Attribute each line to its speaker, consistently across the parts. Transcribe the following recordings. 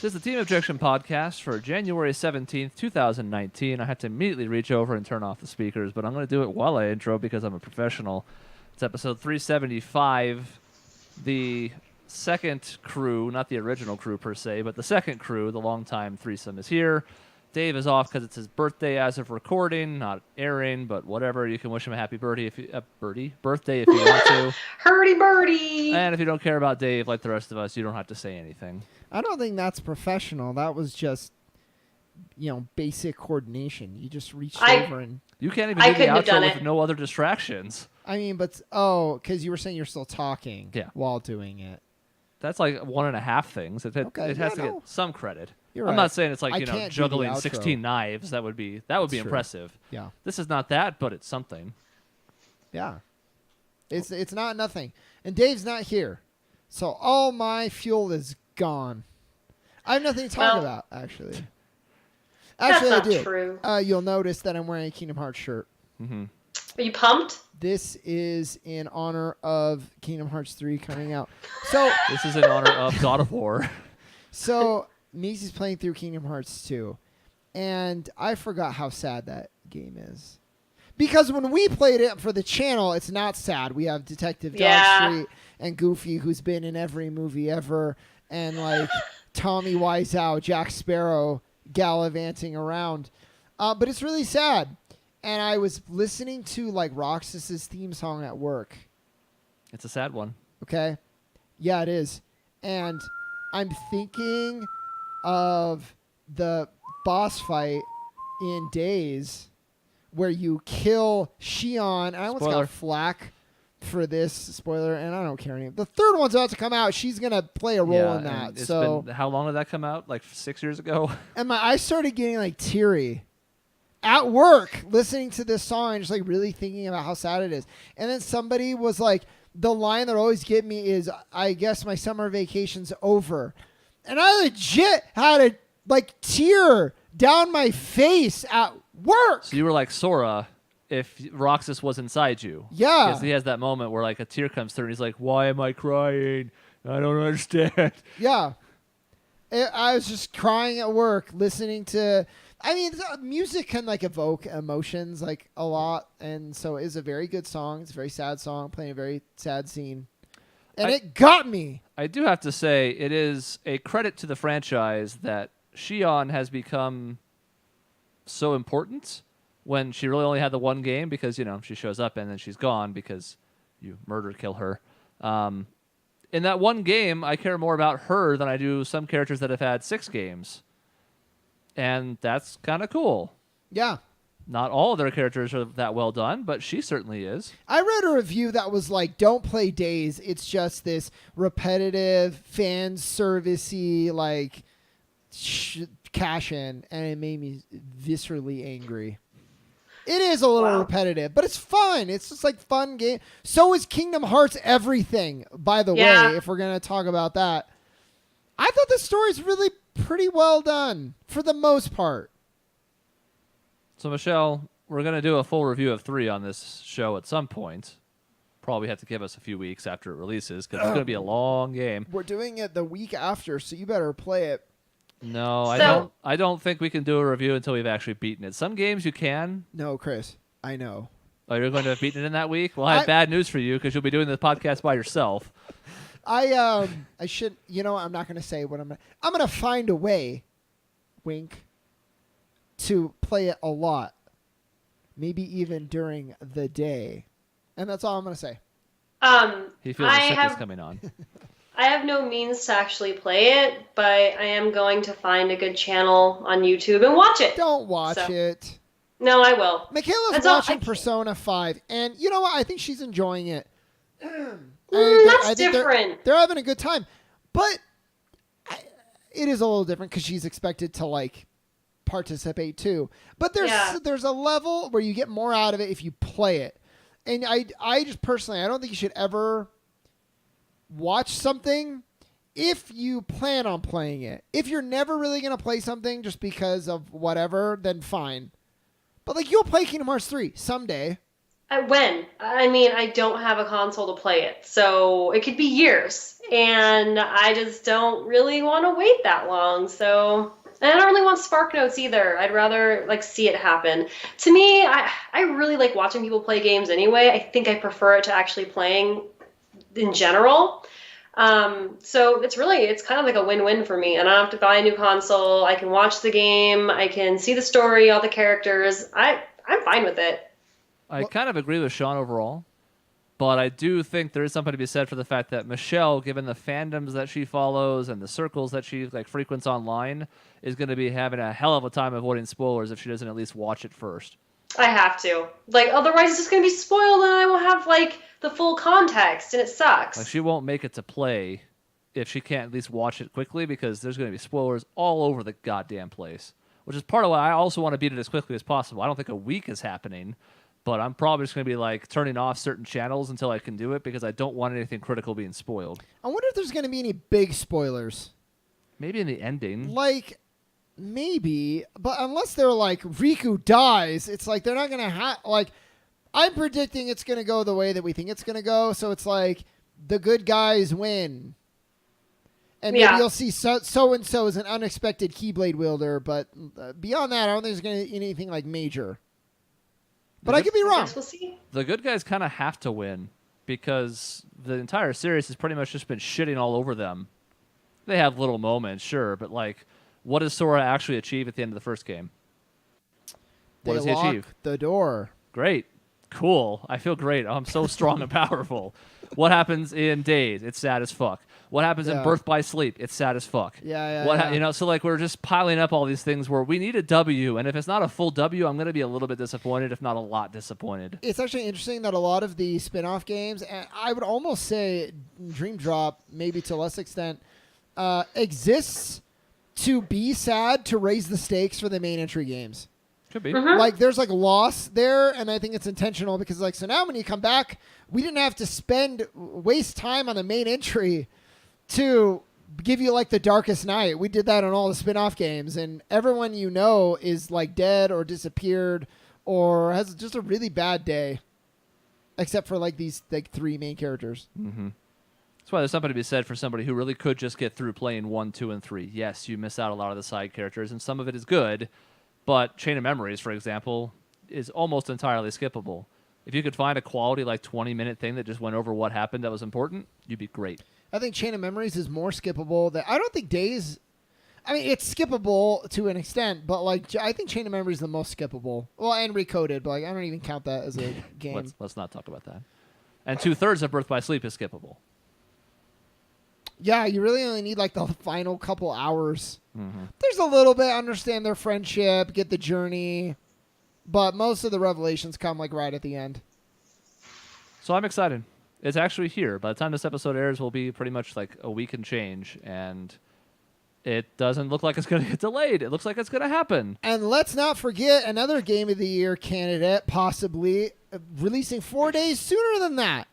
Speaker 1: This is the Team Objection podcast for January 17th, 2019. I had to immediately reach over and turn off the speakers, but I'm going to do it while I intro because I'm a professional. It's episode 375. The second crew, not the original crew per se, but the second crew, the longtime threesome, is here. Dave is off because it's his birthday as of recording, not airing, but whatever. You can wish him a happy birthday if you want to.
Speaker 2: Hurdy birdie!
Speaker 1: And if you don't care about Dave like the rest of us, you don't have to say anything.
Speaker 3: I don't think that's professional. That was just, basic coordination. You just reached over and...
Speaker 1: You can't even do the outro with no other distractions.
Speaker 3: I mean, because you were saying you're still talking while doing it.
Speaker 1: That's like 1.5 things. It has to get some credit.
Speaker 3: You're
Speaker 1: I'm
Speaker 3: right.
Speaker 1: not saying it's like, juggling
Speaker 3: 16
Speaker 1: 16 knives. That would be impressive.
Speaker 3: Yeah.
Speaker 1: This is not that, but it's something.
Speaker 3: Yeah. It's not nothing. And Dave's not here. So all my fuel is gone. I have nothing to talk about, actually. Actually,
Speaker 2: that's
Speaker 3: I do.
Speaker 2: Not true.
Speaker 3: You'll notice that I'm wearing a Kingdom Hearts shirt.
Speaker 1: Mm-hmm.
Speaker 2: Are you pumped?
Speaker 3: This is in honor of Kingdom Hearts 3 coming out. So
Speaker 1: this is in honor of God of War.
Speaker 3: So Macy's playing through Kingdom Hearts 2, and I forgot how sad that game is. Because when we played it for the channel, it's not sad. We have Detective Dogstreet and Goofy, who's been in every movie ever, and like Tommy Wiseau, Jack Sparrow, gallivanting around. But it's really sad. And I was listening to like Roxas's theme song at work.
Speaker 1: It's a sad one.
Speaker 3: Okay. Yeah, it is. And I'm thinking of the boss fight in Days where you kill Shaun. I almost got flack for this spoiler, and I don't care anymore. The third one's about to come out. She's going to play a role in that.
Speaker 1: How long did that come out? Like 6 years ago?
Speaker 3: And I started getting like teary at work listening to this song and just like really thinking about how sad it is. And then somebody was like, the line that always get me is, I guess my summer vacation's over. And I legit had a like tear down my face at work.
Speaker 1: So you were like Sora if Roxas was inside you.
Speaker 3: Yeah.
Speaker 1: Because he has that moment where like a tear comes through and he's like, why am I crying? I don't understand.
Speaker 3: Yeah. I was just crying at work listening to... I mean, music can like evoke emotions like a lot, and so it's a very good song. It's a very sad song, playing a very sad scene, and it got me.
Speaker 1: I do have to say, it is a credit to the franchise that Shaun has become so important when she really only had the one game because she shows up and then she's gone because you kill her. In that one game, I care more about her than I do some characters that have had 6 games. And that's kind of cool.
Speaker 3: Yeah.
Speaker 1: Not all of their characters are that well done, but she certainly is.
Speaker 3: I read a review that was like, don't play Days. It's just this repetitive, fan servicey, like, cash in. And it made me viscerally angry. It is a little repetitive, but it's fun. It's just like fun game. So is Kingdom Hearts everything, by the way, if we're going to talk about that. I thought the story's really pretty well done for the most part.
Speaker 1: So, Michelle, we're going to do a full review of 3 on this show at some point. Probably have to give us a few weeks after it releases because it's going to be a long game.
Speaker 3: We're doing it the week after, so you better play it.
Speaker 1: No, I don't think we can do a review until we've actually beaten it. Some games you can.
Speaker 3: No, Chris, I know.
Speaker 1: Oh, you're going to have beaten it in that week? Well, I have bad news for you because you'll be doing the podcast by yourself.
Speaker 3: I should, I'm not going to say what I'm going to find a way, wink, to play it a lot. Maybe even during the day. And that's all I'm going to say.
Speaker 1: He feels the sickness coming on.
Speaker 2: I have no means to actually play it, but I am going to find a good channel on YouTube and watch it.
Speaker 3: Don't watch it.
Speaker 2: No, I will.
Speaker 3: Michaela's watching Persona 5, and you know what? I think she's enjoying it.
Speaker 2: That's different.
Speaker 3: They're having a good time. But it is a little different because she's expected to, like, participate too. But there's a level where you get more out of it if you play it. And I just personally, I don't think you should ever watch something if you plan on playing it. If you're never really going to play something just because of whatever, then fine. But, like, you'll play Kingdom Hearts 3 someday.
Speaker 2: When? I mean, I don't have a console to play it, so it could be years. and I just don't really want to wait that long. So, and I don't really want Spark Notes either. I'd rather like see it happen. To me, I really like watching people play games anyway. I think I prefer it to actually playing in general. So it's kind of like a win-win for me. And I don't have to buy a new console. I can watch the game. I can see the story, all the characters. I'm fine with it.
Speaker 1: I kind of agree with Shaun overall, but I do think there is something to be said for the fact that Michelle, given the fandoms that she follows and the circles that she like frequents online, is going to be having a hell of a time avoiding spoilers if she doesn't at least watch it first.
Speaker 2: I have to. Like, otherwise it's just going to be spoiled and I will have, like, the full context, and it sucks.
Speaker 1: Like, she won't make it to play if she can't at least watch it quickly, because there's going to be spoilers all over the goddamn place, which is part of why I also want to beat it as quickly as possible. I don't think a week is happening, but I'm probably just going to be, like, turning off certain channels until I can do it, because I don't want anything critical being spoiled.
Speaker 3: I wonder if there's going to be any big spoilers.
Speaker 1: Maybe in the ending.
Speaker 3: Like, maybe, but unless they're like Riku dies, it's like they're not gonna have like. I'm predicting it's gonna go the way that we think it's gonna go, so it's like the good guys win, and maybe you'll see so and so as an unexpected Keyblade wielder, but beyond that, I don't think there's gonna be anything like major. But I could be wrong.
Speaker 2: We'll see.
Speaker 1: The good guys kind of have to win, because the entire series has pretty much just been shitting all over them. They have little moments, sure, but like, what does Sora actually achieve at the end of the first game? What does he achieve?
Speaker 3: The door.
Speaker 1: Great. Cool. I feel great. I'm so strong and powerful. What happens in Days? It's sad as fuck. What happens in Birth by Sleep? It's sad as fuck. So like we're just piling up all these things where we need a W, and if it's not a full W, I'm going to be a little bit disappointed, if not a lot disappointed.
Speaker 3: It's actually interesting that a lot of the spin-off games, and I would almost say Dream Drop, maybe to a less extent, exists to be sad to raise the stakes for the main entry games.
Speaker 1: Could be.
Speaker 2: Mm-hmm.
Speaker 3: Like, there's like loss there, and I think it's intentional, because like, so now when you come back, we didn't have to waste time on the main entry to give you like the darkest night. We did that on all the spin-off games, and everyone you know is like dead or disappeared or has just a really bad day, except for like these like three main characters.
Speaker 1: Mm-hmm. That's why there's something to be said for somebody who really could just get through playing 1, 2, and 3. Yes, you miss out a lot of the side characters, and some of it is good, but Chain of Memories, for example, is almost entirely skippable. If you could find a quality, like, 20-minute thing that just went over what happened that was important, you'd be great.
Speaker 3: I think Chain of Memories is more skippable. I don't think Days... I mean, it's skippable to an extent, but like I think Chain of Memories is the most skippable. Well, and Recoded, but like, I don't even count that as a game.
Speaker 1: Let's not talk about that. And 2/3 of Birth by Sleep is skippable.
Speaker 3: Yeah, you really only need like the final couple hours.
Speaker 1: Mm-hmm.
Speaker 3: There's a little bit, understand their friendship, get the journey, but most of the revelations come like right at the end.
Speaker 1: So I'm excited. It's actually here. By the time this episode airs, will be pretty much like a week and change, and it doesn't look like it's going to get delayed. It looks like it's going to happen.
Speaker 3: And let's not forget another Game of the Year candidate, possibly releasing 4 days sooner than that.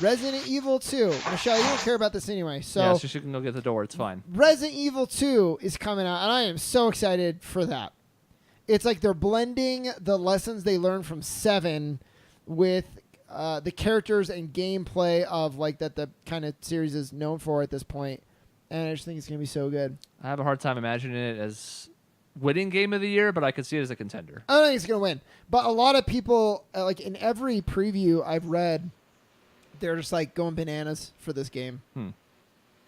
Speaker 3: Resident Evil 2. Michelle, you don't care about this anyway. So
Speaker 1: yeah, so she can go get the door. It's fine.
Speaker 3: Resident Evil 2 is coming out, and I am so excited for that. It's like they're blending the lessons they learned from 7 with the characters and gameplay of like that the kind of series is known for at this point. And I just think it's going to be so good.
Speaker 1: I have a hard time imagining it as winning Game of the Year, but I could see it as a contender.
Speaker 3: I don't think it's going to win. But a lot of people, like in every preview I've read, they're just like going bananas for this game.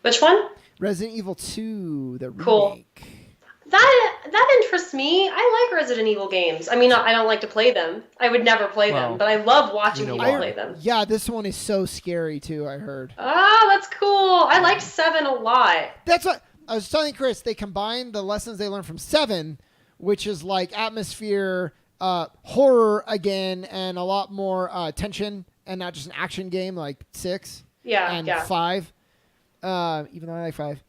Speaker 2: Which one?
Speaker 3: Resident Evil 2, the
Speaker 2: Cool.
Speaker 3: remake.
Speaker 2: That interests me. I like Resident Evil games. I mean, I don't like to play them. I would never play them, but I love watching people play them.
Speaker 3: Yeah, this one is so scary too, I heard.
Speaker 2: Ah, that's cool. I liked 7 a lot.
Speaker 3: That's what I was telling Chris. They combined the lessons they learned from 7, which is like atmosphere, horror again, and a lot more tension, and not just an action game like 6 and 5, even though I like 5.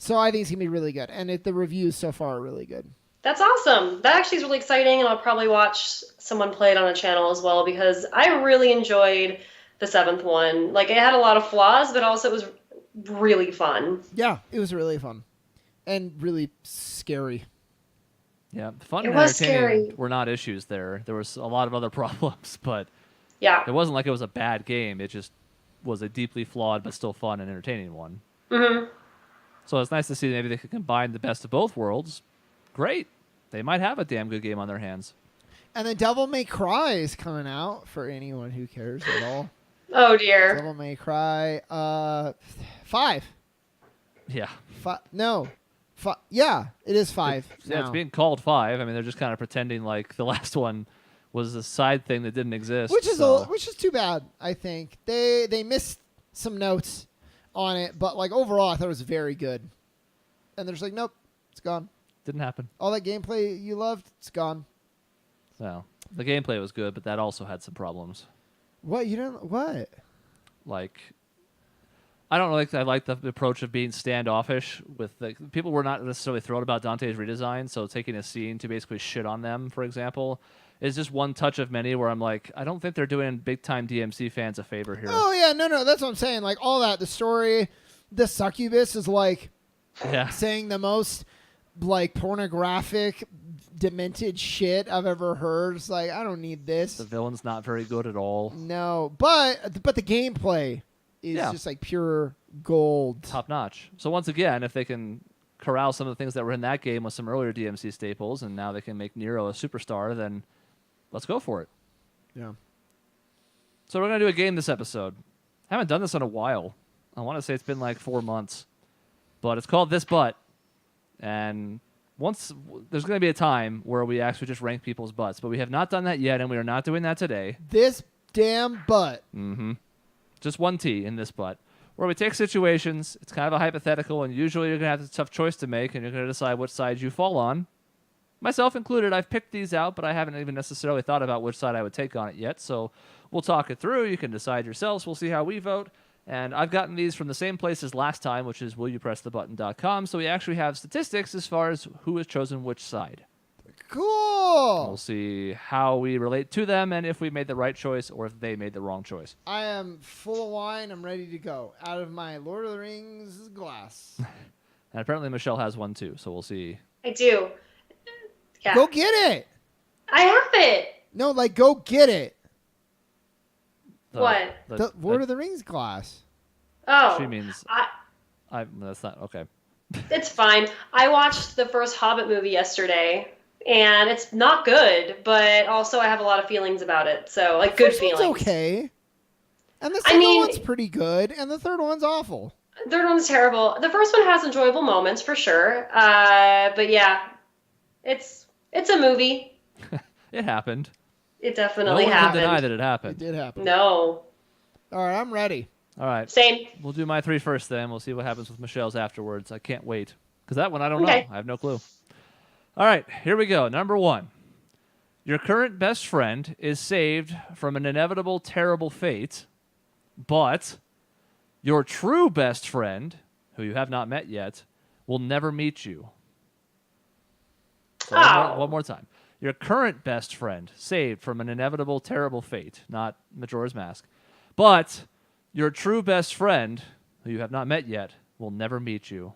Speaker 3: So I think it's going to be really good. And the reviews so far are really good.
Speaker 2: That's awesome. That actually is really exciting, and I'll probably watch someone play it on a channel as well, because I really enjoyed the 7th one. Like, it had a lot of flaws, but also it was really fun.
Speaker 3: Yeah, it was really fun. And really scary.
Speaker 1: Yeah, fun
Speaker 2: It
Speaker 1: and
Speaker 2: was
Speaker 1: entertaining
Speaker 2: scary.
Speaker 1: were not issues there. There was a lot of other problems, but
Speaker 2: Yeah.
Speaker 1: it wasn't like it was a bad game. It just was a deeply flawed but still fun and entertaining one.
Speaker 2: Mm-hmm.
Speaker 1: So it's nice to see maybe they could combine the best of both worlds. Great. They might have a damn good game on their hands.
Speaker 3: And then Devil May Cry is coming out for anyone who cares at all.
Speaker 2: Oh dear.
Speaker 3: Devil May Cry 5.
Speaker 1: Yeah.
Speaker 3: Yeah, it is 5.
Speaker 1: Yeah, it's being called 5. I mean, they're just kind of pretending like the last one was a side thing that didn't exist.
Speaker 3: Which is too bad, I think. They missed some notes on it, but like overall I thought it was very good. And they're just like, nope, it's gone.
Speaker 1: Didn't happen.
Speaker 3: All that gameplay you loved, it's gone.
Speaker 1: So the gameplay was good, but that also had some problems.
Speaker 3: What? You didn't what?
Speaker 1: Like, I don't like. I like the approach of being standoffish with the people. Were not necessarily thrilled about Dante's redesign, so taking a scene to basically shit on them, for example, is just one touch of many. Where I'm like, I don't think they're doing big time DMC fans a favor here.
Speaker 3: Oh yeah, no, that's what I'm saying. Like all that, the story, the succubus is like saying the most like pornographic, demented shit I've ever heard. It's like I don't need this.
Speaker 1: The villain's not very good at all.
Speaker 3: No, but the gameplay is just like pure gold.
Speaker 1: Top notch. So once again, if they can corral some of the things that were in that game with some earlier DMC staples, and now they can make Nero a superstar, then let's go for it.
Speaker 3: Yeah.
Speaker 1: So we're going to do a game this episode. I haven't done this in a while. I want to say it's been like 4 months. But it's called This Butt. And there's going to be a time where we actually just rank people's butts. But we have not done that yet, and we are not doing that today.
Speaker 3: This damn butt.
Speaker 1: Mm-hmm. Just one T in this butt. Where we take situations, it's kind of a hypothetical, and usually you're going to have a tough choice to make, and you're going to decide which side you fall on. Myself included, I've picked these out, but I haven't even necessarily thought about which side I would take on it yet, so we'll talk it through. You can decide yourselves. We'll see how we vote. And I've gotten these from the same place as last time, which is willyoupressthebutton.com, so we actually have statistics as far as who has chosen which side.
Speaker 3: Cool.
Speaker 1: We'll see how we relate to them and if we made the right choice or if they made the wrong choice.
Speaker 3: I am full of wine. I'm ready to go. Out of my Lord of the Rings glass.
Speaker 1: And apparently Michelle has one too, so we'll see.
Speaker 2: I do. Yeah.
Speaker 3: Go get it.
Speaker 2: I have it.
Speaker 3: No, like go get it.
Speaker 2: What?
Speaker 3: The Lord of the Rings glass.
Speaker 2: Oh.
Speaker 1: She means... that's not... Okay.
Speaker 2: It's fine. I watched the first Hobbit movie yesterday, and it's not good, but also I have a lot of feelings about it. So, like, good feelings.
Speaker 3: It's okay. And the second one's pretty good, and the third one's awful.
Speaker 2: The third one's terrible. The first one has enjoyable moments, for sure. But yeah, it's a movie.
Speaker 1: It happened.
Speaker 2: It definitely happened.
Speaker 1: No one can deny that it happened.
Speaker 3: It did happen.
Speaker 2: No.
Speaker 3: All right, I'm ready.
Speaker 1: All right.
Speaker 2: Same.
Speaker 1: We'll do my 3 first then. We'll see what happens with Michelle's afterwards. I can't wait. Because that one I don't know. I have no clue. All right, here we go. Number 1. Your current best friend is saved from an inevitable terrible fate, but your true best friend, who you have not met yet, will never meet you. So one more time. Your current best friend saved from an inevitable terrible fate, not Majora's Mask, but your true best friend, who you have not met yet, will never meet you.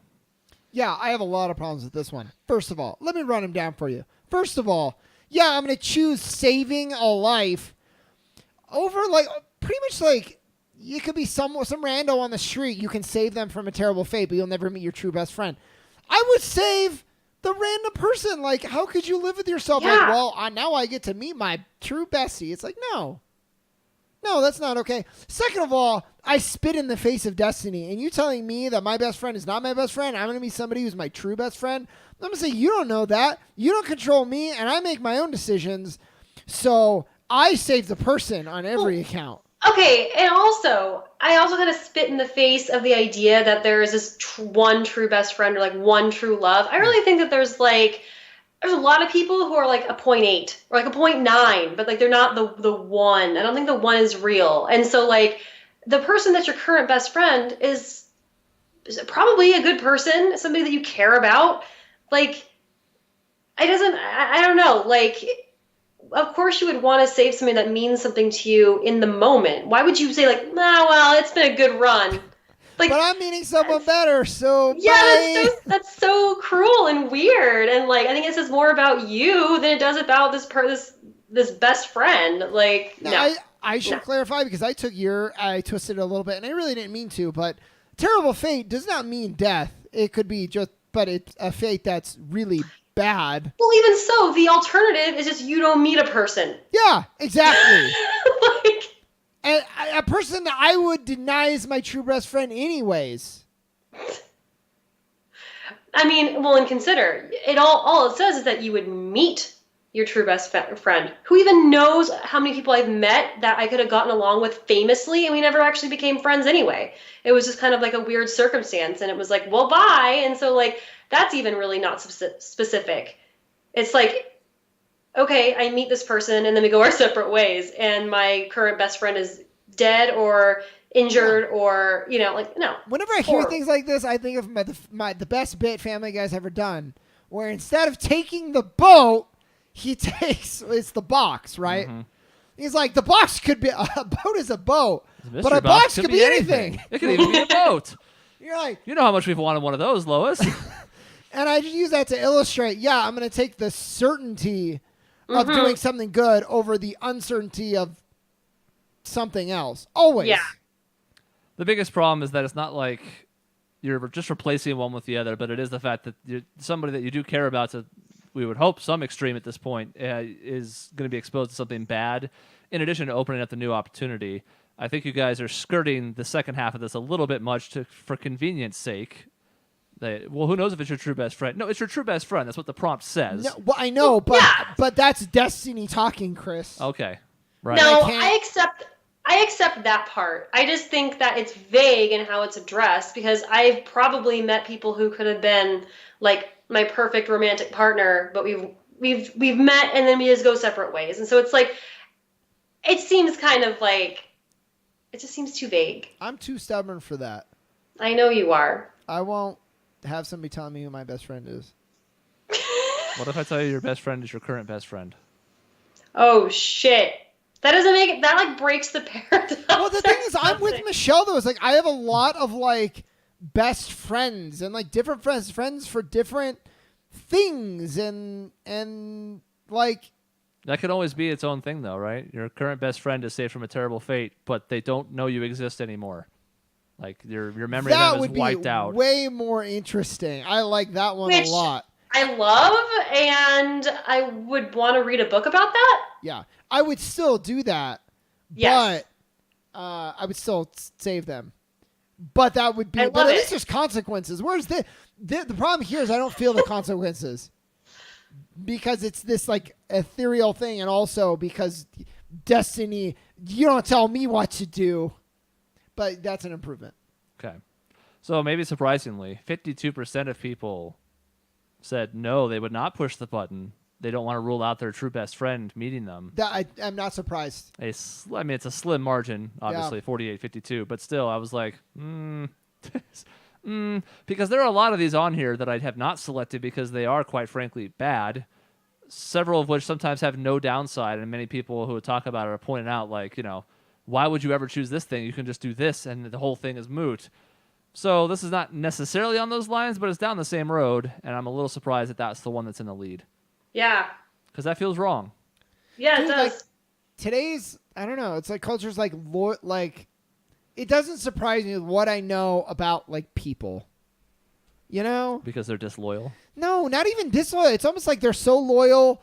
Speaker 3: Yeah, I have a lot of problems with this one. First of all, let me run them down for you. First of all, yeah, I'm going to choose saving a life over, like, pretty much like, you could be some rando on the street. You can save them from a terrible fate, but you'll never meet your true best friend. I would save the random person. Like, how could you live with yourself?
Speaker 2: Yeah.
Speaker 3: Like, well, now I get to meet my true bestie. It's like, no. No, that's not okay. Second of all, I spit in the face of destiny, and you telling me that my best friend is not my best friend, I'm going to be somebody who's my true best friend. I'm going to say, you don't know that. You don't control me, and I make my own decisions. So I save the person on every account.
Speaker 2: Okay, and also, I also kind of spit in the face of the idea that there is this one true best friend or like one true love. I really think that there's a lot of people who are like a 0.8 or like a 0.9, but like they're not the one. I don't think the one is real. And so like the person that's your current best friend is probably a good person, somebody that you care about. Like, I don't know. Like, of course you would want to save something that means something to you in the moment. Why would you say like, nah, well, it's been a good run. Like,
Speaker 3: but I'm meeting someone better, so
Speaker 2: yeah, that's so cruel and weird. And like, I think it says more about you than it does about this best friend. Like, no.
Speaker 3: I should clarify because I twisted it a little bit, and I really didn't mean to. But terrible fate does not mean death. It could be but it's a fate that's really bad.
Speaker 2: Well, even so, the alternative is just you don't meet a person.
Speaker 3: Yeah, exactly.
Speaker 2: Like,
Speaker 3: and a person that I would deny is my true best friend, anyways.
Speaker 2: I mean, well, and consider it all it says is that you would meet your true best friend. Who even knows how many people I've met that I could have gotten along with famously, and we never actually became friends anyway. It was just kind of like a weird circumstance, and it was like, well, bye. And so, like, that's even really not specific. It's like, okay, I meet this person, and then we go our separate ways, and my current best friend is dead or injured or, like, no.
Speaker 3: Whenever I hear things like this, I think of the best bit Family Guy's ever done, where instead of taking the boat, it's the box, right? Mm-hmm. He's like, the box could be, a boat is a boat, but a box could be anything.
Speaker 1: It could even be a boat.
Speaker 3: You're like,
Speaker 1: you know how much we've wanted one of those, Lois.
Speaker 3: And I just use that to illustrate, I'm going to take the certainty of doing something good over the uncertainty of something else. Always.
Speaker 2: Yeah.
Speaker 1: The biggest problem is that it's not like you're just replacing one with the other, but it is the fact that somebody that you do care about, to, we would hope, some extreme at this point, is going to be exposed to something bad, in addition to opening up the new opportunity. I think you guys are skirting the second half of this a little bit much for convenience sake. Well, who knows if it's your true best friend? No, it's your true best friend. That's what the prompt says.
Speaker 3: No, well, I know, but that's Destiny talking, Chris.
Speaker 1: Okay. Right.
Speaker 2: No, I accept that part. I just think that it's vague in how it's addressed, because I've probably met people who could have been like my perfect romantic partner, but we've met and then we just go separate ways. And so it's like, it seems kind of like, it just seems too vague.
Speaker 3: I'm too stubborn for that.
Speaker 2: I know you are.
Speaker 3: I won't have somebody telling me who my best friend is.
Speaker 1: What if I tell you your best friend is your current best friend?
Speaker 2: Oh, shit. That doesn't make it, that like breaks the paradox.
Speaker 3: Well, the thing is, I'm with Michelle though. It's like I have a lot of like best friends and like different friends for different things, and like
Speaker 1: that could always be its own thing though, right? Your current best friend is saved from a terrible fate, but they don't know you exist anymore. Like your memory of them is wiped out.
Speaker 3: Way more interesting. I like that one a lot.
Speaker 2: I love, and I would want to read a book about that.
Speaker 3: Yeah, I would still do that.
Speaker 2: Yes.
Speaker 3: But I would still save them. But that would be. But at least there's consequences. Whereas the problem here is I don't feel the consequences, because it's this like ethereal thing, and also because Destiny, you don't tell me what to do. But that's an improvement.
Speaker 1: Okay, so maybe surprisingly, 52% of people said no, they would not push the button. They don't want to rule out their true best friend meeting them.
Speaker 3: I'm not surprised.
Speaker 1: It's a slim margin, obviously, 48-52, but still, I was like, because there are a lot of these on here that I have not selected because they are, quite frankly, bad, several of which sometimes have no downside, and many people who talk about it are pointing out, like, why would you ever choose this thing? You can just do this, and the whole thing is moot. So this is not necessarily on those lines, but it's down the same road, and I'm a little surprised that that's the one that's in the lead.
Speaker 2: Yeah.
Speaker 1: Because that feels wrong.
Speaker 2: Yeah, it does.
Speaker 3: Like, today's, I don't know, it's like culture's like, it doesn't surprise me with what I know about, like, people. Because
Speaker 1: they're disloyal?
Speaker 3: No, not even disloyal. It's almost like they're so loyal,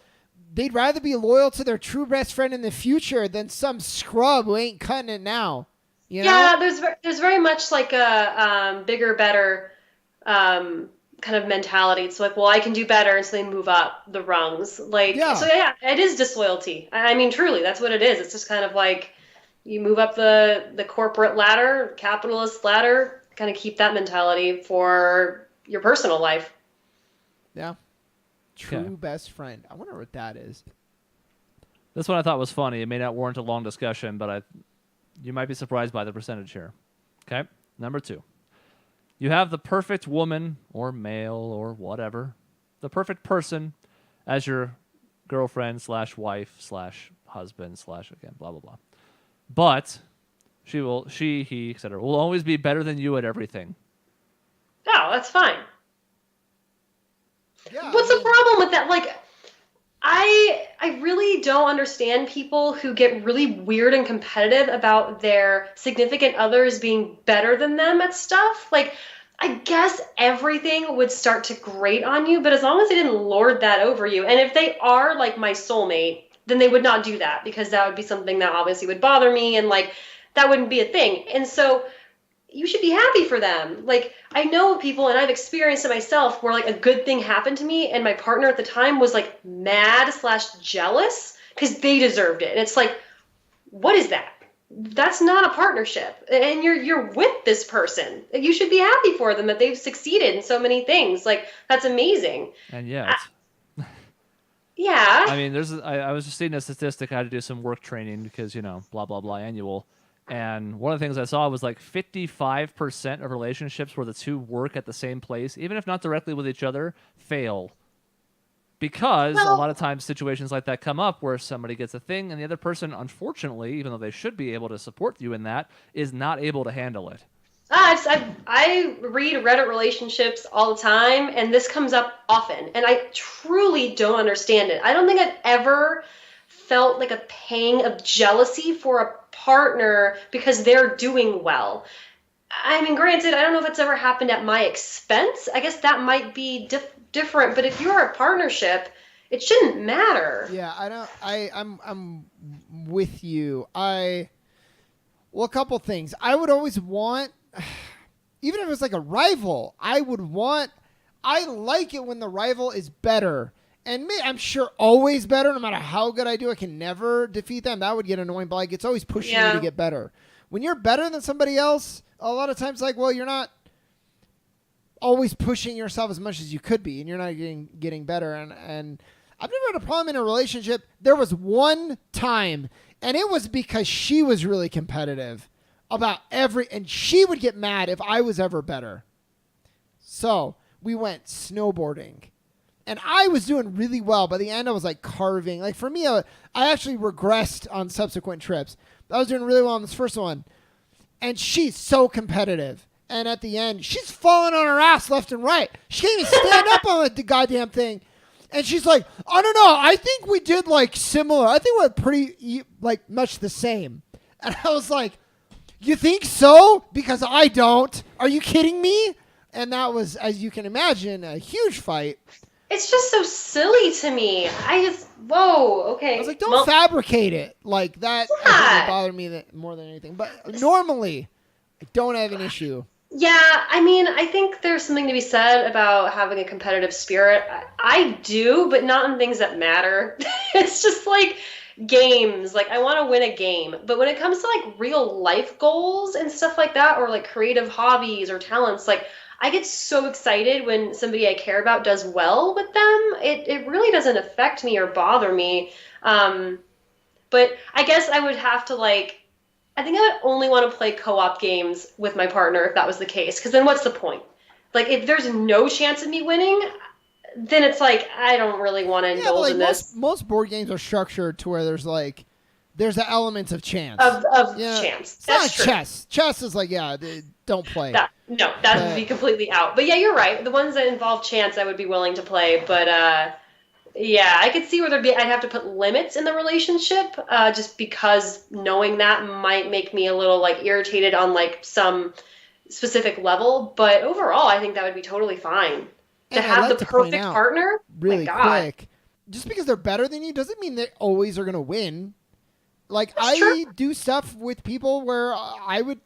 Speaker 3: they'd rather be loyal to their true best friend in the future than some scrub who ain't cutting it now.
Speaker 2: Yeah, there's very much like a bigger, better kind of mentality. It's like, well, I can do better, and so they move up the rungs. Like, So yeah, it is disloyalty. I mean, truly, that's what it is. It's just kind of like you move up the corporate ladder, capitalist ladder, kind of keep that mentality for your personal life.
Speaker 3: Yeah. True best friend. I wonder what that is.
Speaker 1: This one I thought was funny. It may not warrant a long discussion, but you might be surprised by the percentage here. Okay, number 2. You have the perfect woman or male or whatever, the perfect person as your girlfriend / wife / husband / again, blah, blah, blah. But he, etc. will always be better than you at everything.
Speaker 2: Oh, that's fine.
Speaker 3: Yeah,
Speaker 2: What's the problem with that? Like, I really don't understand people who get really weird and competitive about their significant others being better than them at stuff. Like, I guess everything would start to grate on you, but as long as they didn't lord that over you, and if they are like my soulmate, then they would not do that because that would be something that obviously would bother me and like that wouldn't be a thing. And so you should be happy for them. Like, I know people, and I've experienced it myself, where like a good thing happened to me, and my partner at the time was like mad/jealous because they deserved it. And it's like, what is that? That's not a partnership, and you're with this person. You should be happy for them that they've succeeded in so many things. Like, that's amazing.
Speaker 1: And yeah.
Speaker 2: Yeah.
Speaker 1: I mean, I was just seeing a statistic. I had to do some work training because, blah, blah, blah, annual. And one of the things I saw was like 55% of relationships where the two work at the same place, even if not directly with each other, fail. Because a lot of times situations like that come up where somebody gets a thing and the other person, unfortunately, even though they should be able to support you in that, is not able to handle it.
Speaker 2: I read Reddit relationships all the time, and this comes up often, and I truly don't understand it. I don't think I've ever felt like a pang of jealousy for a partner because they're doing well. I mean, granted, I don't know if it's ever happened at my expense. I guess that might be different, but if you're a partnership, it shouldn't matter.
Speaker 3: Yeah, I'm with you. A couple things. I would always want, even if it was like a rival, I like it when the rival is better. And I'm sure always better, no matter how good I do. I can never defeat them. That would get annoying, but like it's always pushing you to get better. When you're better than somebody else, a lot of times like, well, you're not always pushing yourself as much as you could be, and you're not getting better. And I've never had a problem in a relationship. There was one time, and it was because she was really competitive about and she would get mad if I was ever better. So we went snowboarding. And I was doing really well. By the end, I was like carving. Like for me, I actually regressed on subsequent trips. I was doing really well on this first one. And she's so competitive. And at the end, she's falling on her ass left and right. She can't even stand up on the goddamn thing. And she's like, I don't know. I think we did like similar. I think we're pretty like much the same. And I was like, you think so? Because I don't. Are you kidding me? And that was, as you can imagine, a huge fight.
Speaker 2: It's just so silly to me. Whoa, okay.
Speaker 3: I was like, don't fabricate it. Like that would bother me more than anything. But normally, I don't have an issue.
Speaker 2: Yeah, I mean, I think there's something to be said about having a competitive spirit. I do, but not in things that matter. It's just like games. Like, I want to win a game. But when it comes to like real life goals and stuff like that, or like creative hobbies or talents, like, I get so excited when somebody I care about does well with them. It really doesn't affect me or bother me. But I guess I would have to I think I would only want to play co-op games with my partner if that was the case. Because then what's the point? Like, if there's no chance of me winning, then it's like, I don't really want to indulge in this.
Speaker 3: Most board games are structured to where there's the elements of chance.
Speaker 2: Of chance.
Speaker 3: It's
Speaker 2: That's
Speaker 3: not
Speaker 2: true.
Speaker 3: chess. Chess is like, don't play.
Speaker 2: That would be completely out. But yeah, you're right. The ones that involve chance, I would be willing to play. But yeah, I could see where I'd have to put limits in the relationship, just because knowing that might make me a little irritated on some specific level. But overall, I think that would be totally fine. To have the perfect partner,
Speaker 3: really quick. Just because they're better than you doesn't mean they always are going to win. Like, I do stuff with people where I would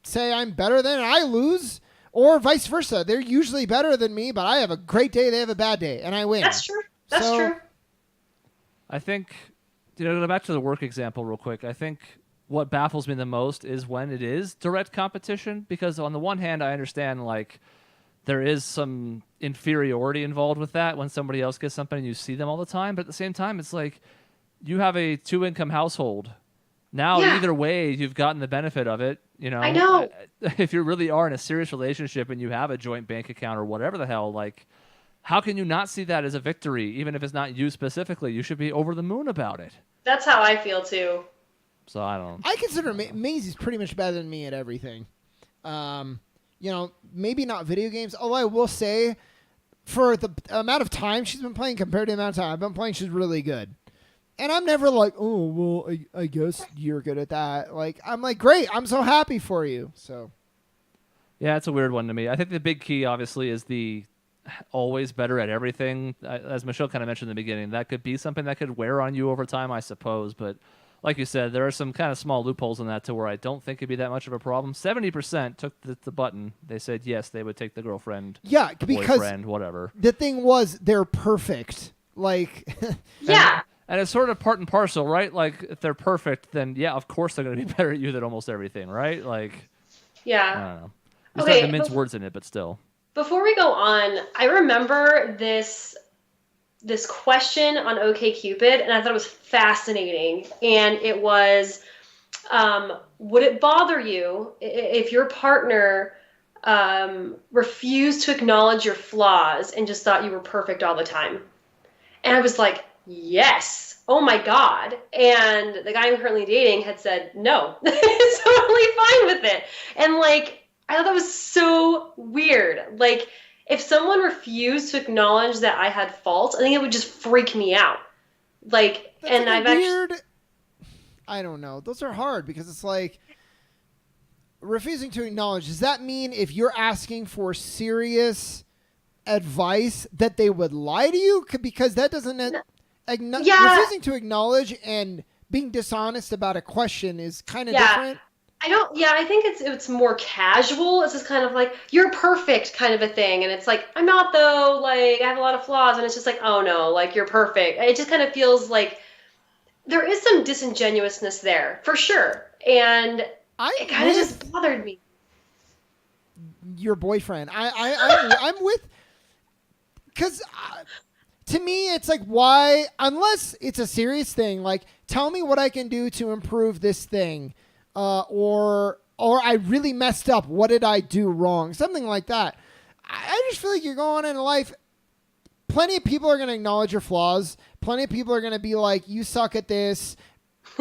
Speaker 3: say I'm better than and I lose, or vice versa. They're usually better than me, but I have a great day, they have a bad day, and I win.
Speaker 2: That's true. That's true.
Speaker 1: I think, go back to the work example real quick. I think what baffles me the most is when it is direct competition, because on the one hand, I understand, there is some inferiority involved with that when somebody else gets something and you see them all the time, but at the same time, it's like, you have a 2-income household. Now, either way, you've gotten the benefit of it.
Speaker 2: I know.
Speaker 1: If you really are in a serious relationship and you have a joint bank account or whatever the hell, how can you not see that as a victory, even if it's not you specifically? You should be over the moon about it.
Speaker 2: That's how I feel, too.
Speaker 1: So I don't...
Speaker 3: I consider Maisie's pretty much better than me at everything. Maybe not video games, although I will say... for the amount of time she's been playing compared to the amount of time I've been playing, she's really good. And I'm never like, oh, well, I guess you're good at that. Like, I'm like, great. I'm so happy for you. So,
Speaker 1: yeah, it's a weird one to me. I think the big key, obviously, is the always better at everything. As Michelle kind of mentioned in the beginning, that could be something that could wear on you over time, I suppose. But like you said, there are some kind of small loopholes in that to where I don't think it'd be that much of a problem. 70% took the button. They said yes, they would take the girlfriend,
Speaker 3: yeah, because
Speaker 1: boyfriend, whatever.
Speaker 3: The thing was, they're perfect. Like,
Speaker 2: Yeah.
Speaker 1: And it's sort of part and parcel, right? Like, if they're perfect, then yeah, of course they're going to be better at you than almost everything, right? Like, I
Speaker 2: Yeah.
Speaker 1: don't know. There's
Speaker 2: Okay,
Speaker 1: not to mince words in it, but still.
Speaker 2: Before we go on, I remember this question on OkCupid, and I thought it was fascinating. And it was, would it bother you if your partner refused to acknowledge your flaws and just thought you were perfect all the time? And I was like, yes. Oh my God. And the guy I'm currently dating had said, no, it's totally fine with it. And like, I thought that was so weird. Like, if someone refused to acknowledge that I had faults, I think it would just freak me out. Like,
Speaker 3: that's
Speaker 2: and
Speaker 3: like
Speaker 2: I've
Speaker 3: weird.
Speaker 2: actually,
Speaker 3: I don't know. Those are hard because it's like refusing to acknowledge. Does that mean if you're asking for serious advice that they would lie to you? Because that doesn't.
Speaker 2: Yeah.
Speaker 3: Refusing to acknowledge and being dishonest about a question is kind of different.
Speaker 2: I think it's more casual. It's just kind of like, you're perfect kind of a thing. And it's like, I'm not though, like, I have a lot of flaws. And it's just like, oh no, like, you're perfect. It just kind of feels like there is some disingenuousness there, for sure. And it kind of just bothered me.
Speaker 3: Your boyfriend. I'm with, because to me, it's like, why, unless it's a serious thing, like, tell me what I can do to improve this thing. Or I really messed up. What did I do wrong? Something like that. I just feel like you're going into life. Plenty of people are going to acknowledge your flaws. Plenty of people are going to be like, you suck at this.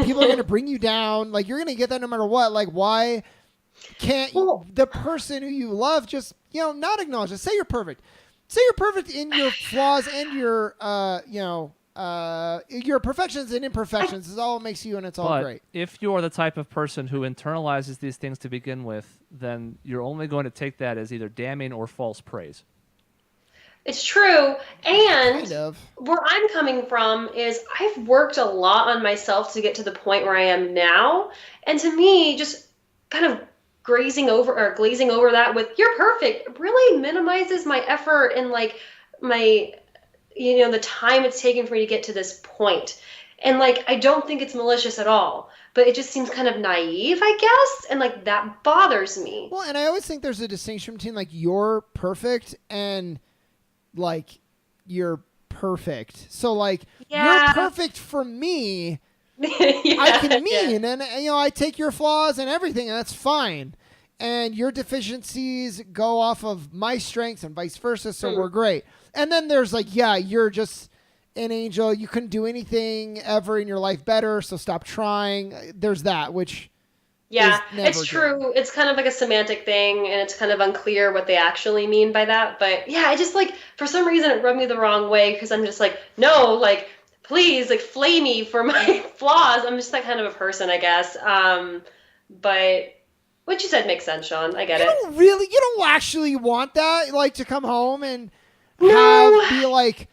Speaker 3: People are going to bring you down. Like, you're going to get that no matter what. Like, why can't the person who you love just, not acknowledge it? Say you're perfect. Say you're perfect in your flaws and your, your perfections and imperfections is all it makes you, and it's all great.
Speaker 1: If you're the type of person who internalizes these things to begin with, then you're only going to take that as either damning or false praise.
Speaker 2: It's true. And
Speaker 3: Kind of.
Speaker 2: Where I'm coming from is I've worked a lot on myself to get to the point where I am now. And to me, just kind of glazing over that with "you're perfect" really minimizes my effort and like my the time it's taken for me to get to this point. And like, I don't think it's malicious at all, but it just seems kind of naive, I guess. And like, that bothers me.
Speaker 3: Well, and I always think there's a distinction between like you're perfect and like you're perfect. So like, you're perfect for me. I can mean, and I take your flaws and everything, and that's fine. And your deficiencies go off of my strengths and vice versa, so we're great. And then there's like, you're just an angel. You couldn't do anything ever in your life better, so stop trying. There's that, which
Speaker 2: it's true. It's kind of like a semantic thing, and it's kind of unclear what they actually mean by that. But yeah, I just like, for some reason it rubbed me the wrong way, because I'm just like, no, like, please, like, flay me for my flaws. I'm just that kind of a person, I guess. But what you said makes sense, Shaun. I get it.
Speaker 3: You don't actually want that, like, to come home and be like,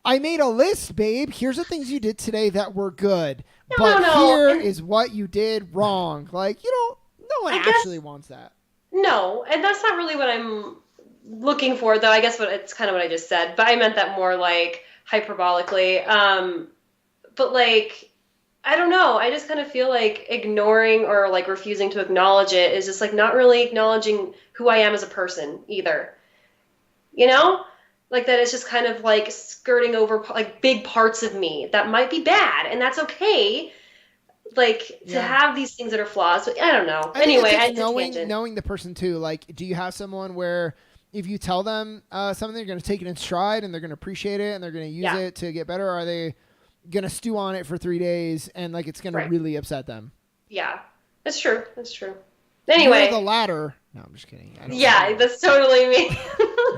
Speaker 3: I made a list, babe. Here's the things you did today that were good. Here is what you did wrong. Like, no one actually wants that.
Speaker 2: No, and that's not really what I'm looking for, though. I guess it's kind of what I just said. But I meant that more like hyperbolically. But like, I don't know. I just kind of feel like ignoring or like refusing to acknowledge it is just like not really acknowledging who I am as a person either. Like that it's just kind of like skirting over like big parts of me that might be bad, and that's okay. Like to have these things that are flaws. But I don't know. Anyway,
Speaker 3: knowing the person too. Like, do you have someone where if you tell them something, they're going to take it in stride and they're going to appreciate it and they're going to use it to get better? Or are they going to stew on it for 3 days and like it's going to really upset them?
Speaker 2: Yeah, that's true. That's true. Anyway,
Speaker 3: you're the latter. No, I'm just kidding.
Speaker 2: That's totally me.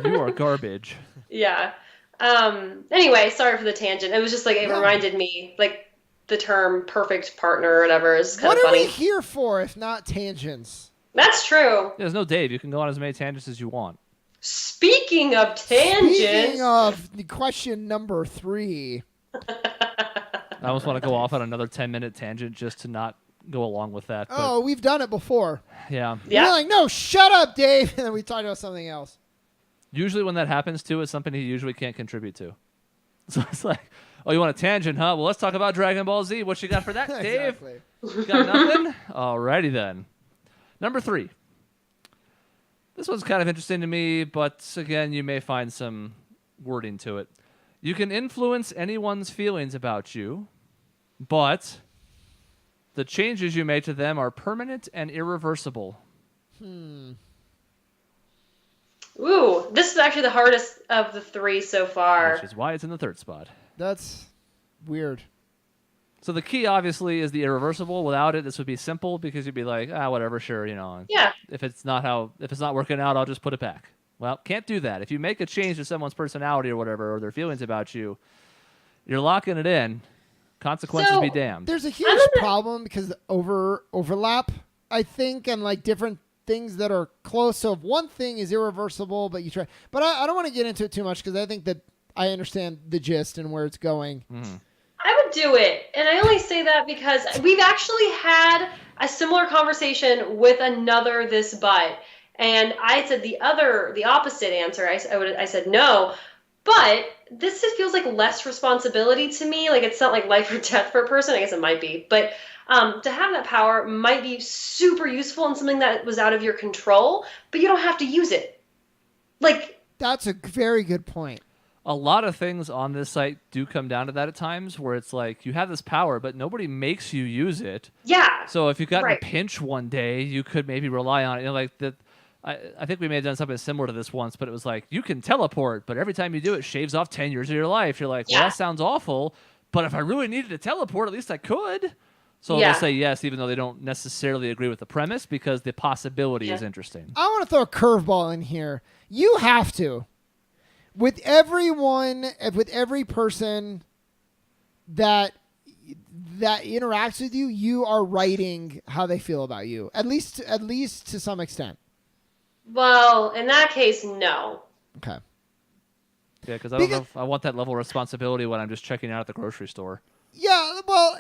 Speaker 1: You are garbage.
Speaker 2: Yeah. Anyway, sorry for the tangent. It was just like it reminded me, like the term "perfect partner" or whatever is kind of funny.
Speaker 3: What are we here for if not tangents?
Speaker 2: That's true.
Speaker 1: There's no Dave. You can go on as many tangents as you want.
Speaker 2: Speaking of tangents.
Speaker 3: Speaking of the question number 3.
Speaker 1: I almost want to go off on another 10-minute tangent just to not go along with that. But
Speaker 3: Oh, we've done it before.
Speaker 1: yeah.
Speaker 2: Yeah.
Speaker 3: We're like, no, shut up, Dave. And then we talked about something else.
Speaker 1: Usually when that happens, too, it's something he usually can't contribute to. So it's like, oh, you want a tangent, huh? Well, let's talk about Dragon Ball Z. What you got for that, Dave?
Speaker 3: Exactly.
Speaker 1: You got nothing? Alrighty then. Number 3. This one's kind of interesting to me, but again, you may find some wording to it. You can influence anyone's feelings about you, but the changes you make to them are permanent and irreversible.
Speaker 2: Ooh, this is actually the hardest of the 3 so far.
Speaker 1: Which is why it's in the 3rd spot.
Speaker 3: That's weird.
Speaker 1: So the key, obviously, is the irreversible. Without it, this would be simple because you'd be like, whatever, sure, you know.
Speaker 2: Yeah.
Speaker 1: If it's not working out, I'll just put it back. Well, can't do that. If you make a change to someone's personality or whatever, or their feelings about you, you're locking it in. Consequences be damned.
Speaker 3: There's a huge problem because overlap, I think, and like different things that are close. So if one thing is irreversible, but you try, but I don't want to get into it too much because I think that I understand the gist and where it's going.
Speaker 1: Mm-hmm.
Speaker 2: I would do it. And I only say that because we've actually had a similar conversation with another this butt. And I said the opposite answer. I said no. But this just feels like less responsibility to me. Like it's not like life or death for a person. I guess it might be. But to have that power might be super useful in something that was out of your control, but you don't have to use it. Like
Speaker 3: That's a very good point.
Speaker 1: A lot of things on this site do come down to that at times where it's like you have this power, but nobody makes you use it.
Speaker 2: Yeah.
Speaker 1: So if you got in
Speaker 2: right.
Speaker 1: a pinch one day, you could maybe rely on it. You know, like that. I think we may have done something similar to this once, but it was like you can teleport, but every time you do it, shaves off 10 years of your life. You're like, well, that sounds awful, but if I really needed to teleport, at least I could. So they'll say yes, even though they don't necessarily agree with the premise because the possibility is interesting.
Speaker 3: I want to throw a curveball in here. You have to. With everyone, with every person that interacts with you, you are writing how they feel about you. At least to some extent.
Speaker 2: Well, in that case, no.
Speaker 3: Okay.
Speaker 1: Yeah, because I don't know if I want that level of responsibility when I'm just checking out at the grocery store.
Speaker 3: Yeah, well,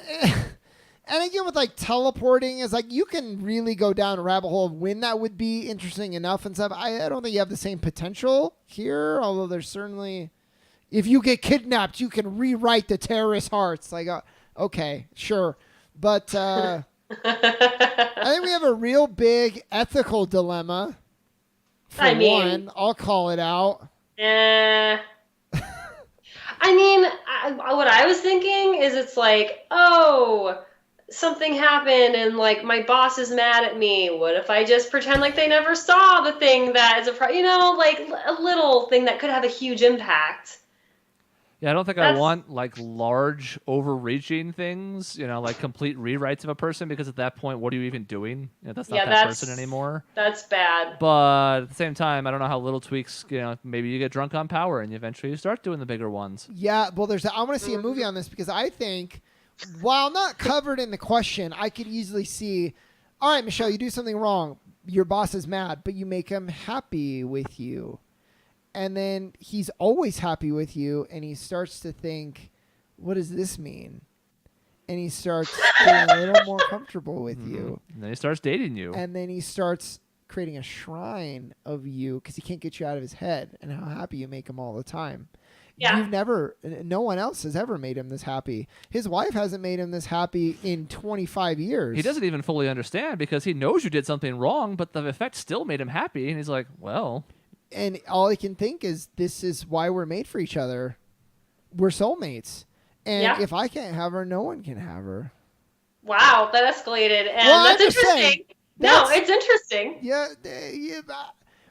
Speaker 3: and again with like teleporting, is like you can really go down a rabbit hole of when that would be interesting enough and stuff. I don't think you have the same potential here, although there's certainly, if you get kidnapped, you can rewrite the terrorist hearts. Like, okay, sure, but I think we have a real big ethical dilemma. For one, I'll call it out.
Speaker 2: I mean, what I was thinking is it's like, oh, something happened and like my boss is mad at me. What if I just pretend like they never saw the thing that is like a little thing that could have a huge impact.
Speaker 1: Yeah, I don't think I want like large overreaching things, like complete rewrites of a person, because at that point, what are you even doing? That's not that person anymore.
Speaker 2: That's bad.
Speaker 1: But at the same time, I don't know how little tweaks, maybe you get drunk on power and eventually you start doing the bigger ones.
Speaker 3: Yeah, well, I want to see a movie on this because I think, while not covered in the question, I could easily see, all right, Michelle, you do something wrong. Your boss is mad, but you make him happy with you. And then he's always happy with you, and he starts to think, what does this mean? And he starts getting a little more comfortable with you.
Speaker 1: And then he starts dating you.
Speaker 3: And then he starts creating a shrine of you because he can't get you out of his head and how happy you make him all the time.
Speaker 2: Yeah.
Speaker 3: No one else has ever made him this happy. His wife hasn't made him this happy in 25 years.
Speaker 1: He doesn't even fully understand because he knows you did something wrong, but the effect still made him happy. And he's like, well...
Speaker 3: And all he can think is, this is why we're made for each other. We're soulmates. And if I can't have her, no one can have her.
Speaker 2: Wow, that escalated. And that's interesting. It's interesting.
Speaker 3: Yeah,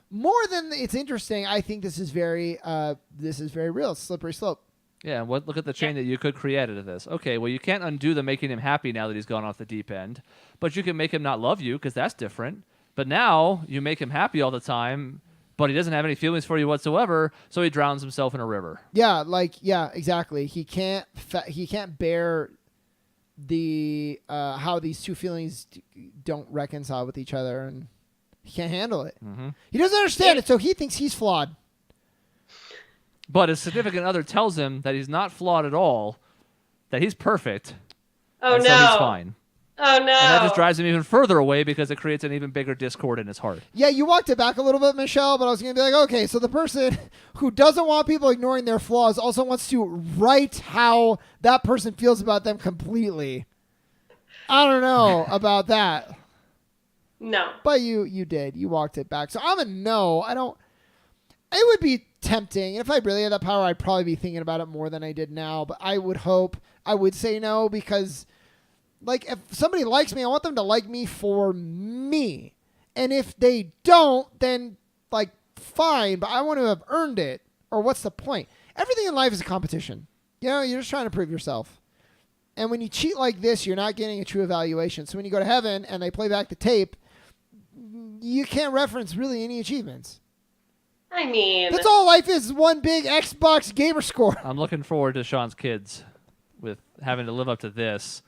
Speaker 3: more than it's interesting, I think this is very real. It's a slippery slope.
Speaker 1: Yeah, look at the chain that you could create out of this. Okay, well, you can't undo the making him happy now that he's gone off the deep end. But you can make him not love you because that's different. But now you make him happy all the time. but he doesn't have any feelings for you whatsoever, so he drowns himself in a river.
Speaker 3: Yeah, exactly. He can't bear the how these two feelings don't reconcile with each other, and he can't handle it.
Speaker 1: Mm-hmm.
Speaker 3: He doesn't understand it, so he thinks he's flawed.
Speaker 1: But his significant other tells him that he's not flawed at all, that he's perfect.
Speaker 2: Oh,
Speaker 1: and
Speaker 2: no.
Speaker 1: So he's fine.
Speaker 2: Oh, no.
Speaker 1: And that just drives him even further away because it creates an even bigger discord in his heart.
Speaker 3: Yeah, you walked it back a little bit, Michelle, but I was going to be like, okay, so the person who doesn't want people ignoring their flaws also wants to write how that person feels about them completely. I don't know about that.
Speaker 2: No.
Speaker 3: But you did. You walked it back. So I'm a no. I don't. It would be tempting. And if I really had that power, I'd probably be thinking about it more than I did now. But I would hope I would say no because, like, if somebody likes me, I want them to like me for me. And if they don't, then, like, fine. But I want to have earned it. Or what's the point? Everything in life is a competition. You know, you're just trying to prove yourself. And when you cheat like this, you're not getting a true evaluation. So when you go to heaven and they play back the tape, you can't reference really any achievements.
Speaker 2: I mean,
Speaker 3: That's all life is one big Xbox gamer score.
Speaker 1: I'm looking forward to Shaun's kids with having to live up to this.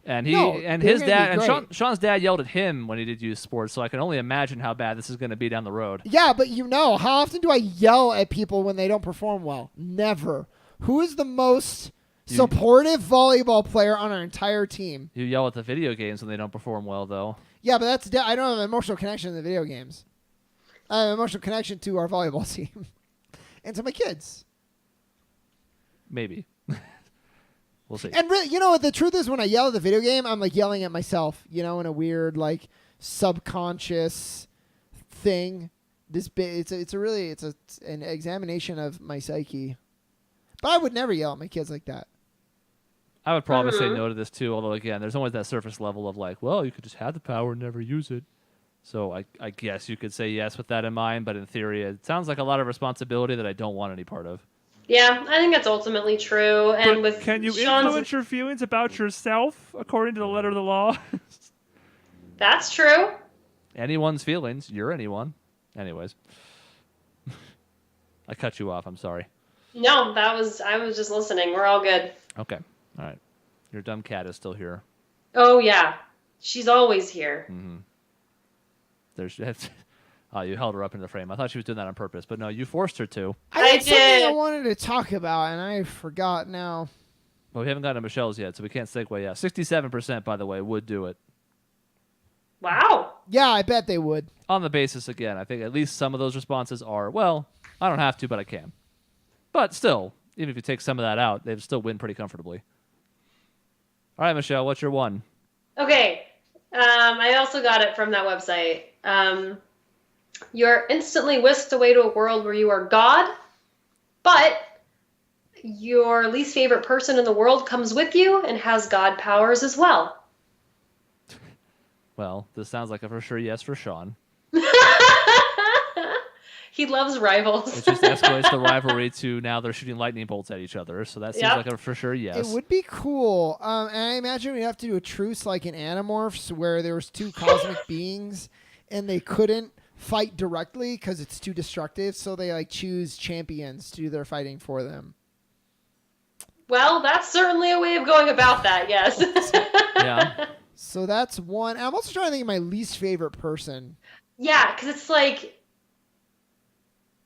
Speaker 1: And
Speaker 3: they're
Speaker 1: his
Speaker 3: gonna
Speaker 1: dad
Speaker 3: be
Speaker 1: and
Speaker 3: great.
Speaker 1: Shaun's dad yelled at him when he did use sports, so I can only imagine how bad this is going to be down the road.
Speaker 3: Yeah, but how often do I yell at people when they don't perform well? Never. Who is the most supportive volleyball player on our entire team?
Speaker 1: You yell at the video games when they don't perform well, though.
Speaker 3: Yeah, but I don't have an emotional connection to the video games. I have an emotional connection to our volleyball team and to my kids.
Speaker 1: Maybe. We'll see.
Speaker 3: And really, the truth is when I yell at the video game, I'm like yelling at myself, in a weird like subconscious thing. It's an examination of my psyche. But I would never yell at my kids like that.
Speaker 1: I would probably say no to this too, although again, there's always that surface level of like, well, you could just have the power and never use it. So I guess you could say yes with that in mind, but in theory, it sounds like a lot of responsibility that I don't want any part of.
Speaker 2: yeah, I think that's ultimately true. And with
Speaker 1: can you
Speaker 2: Shaun's,
Speaker 1: influence your feelings about yourself according to the letter of the law?
Speaker 2: that's true.
Speaker 1: Anyone's feelings. You're anyone. Anyways. I cut you off. I'm sorry.
Speaker 2: No, I was just listening. We're all good.
Speaker 1: Okay. All right. Your dumb cat is still here.
Speaker 2: Oh yeah, she's always here.
Speaker 1: Mm-hmm. You held her up in the frame. I thought she was doing that on purpose, but no, you forced her to.
Speaker 3: I had something
Speaker 2: did.
Speaker 3: I wanted to talk about, and I forgot now.
Speaker 1: Well, we haven't gotten to Michelle's yet, so we can't segue yet. 67%, by the way, would do it.
Speaker 2: Wow.
Speaker 3: Yeah, I bet they would.
Speaker 1: On the basis, again, I think at least some of those responses are, well, I don't have to, but I can. But still, even if you take some of that out, they'd still win pretty comfortably. All right, Michelle, what's your one?
Speaker 2: Okay. I also got it from that website. You're instantly whisked away to a world where you are God, but your least favorite person in the world comes with you and has God powers as well.
Speaker 1: Well, this sounds like a for sure yes for Shaun.
Speaker 2: He loves rivals.
Speaker 1: It just escalates the rivalry to now they're shooting lightning bolts at each other, so that seems
Speaker 2: Yep.
Speaker 1: like a for sure yes.
Speaker 3: It would be cool. And I imagine we'd have to do a truce like in Animorphs where there was two cosmic beings and they couldn't fight directly because it's too destructive, so they like choose champions to do their fighting for them.
Speaker 2: Well, that's certainly a way of going about that, yes.
Speaker 1: Yeah.
Speaker 3: So that's one. I'm also trying to think of my least favorite person.
Speaker 2: Yeah, because it's like,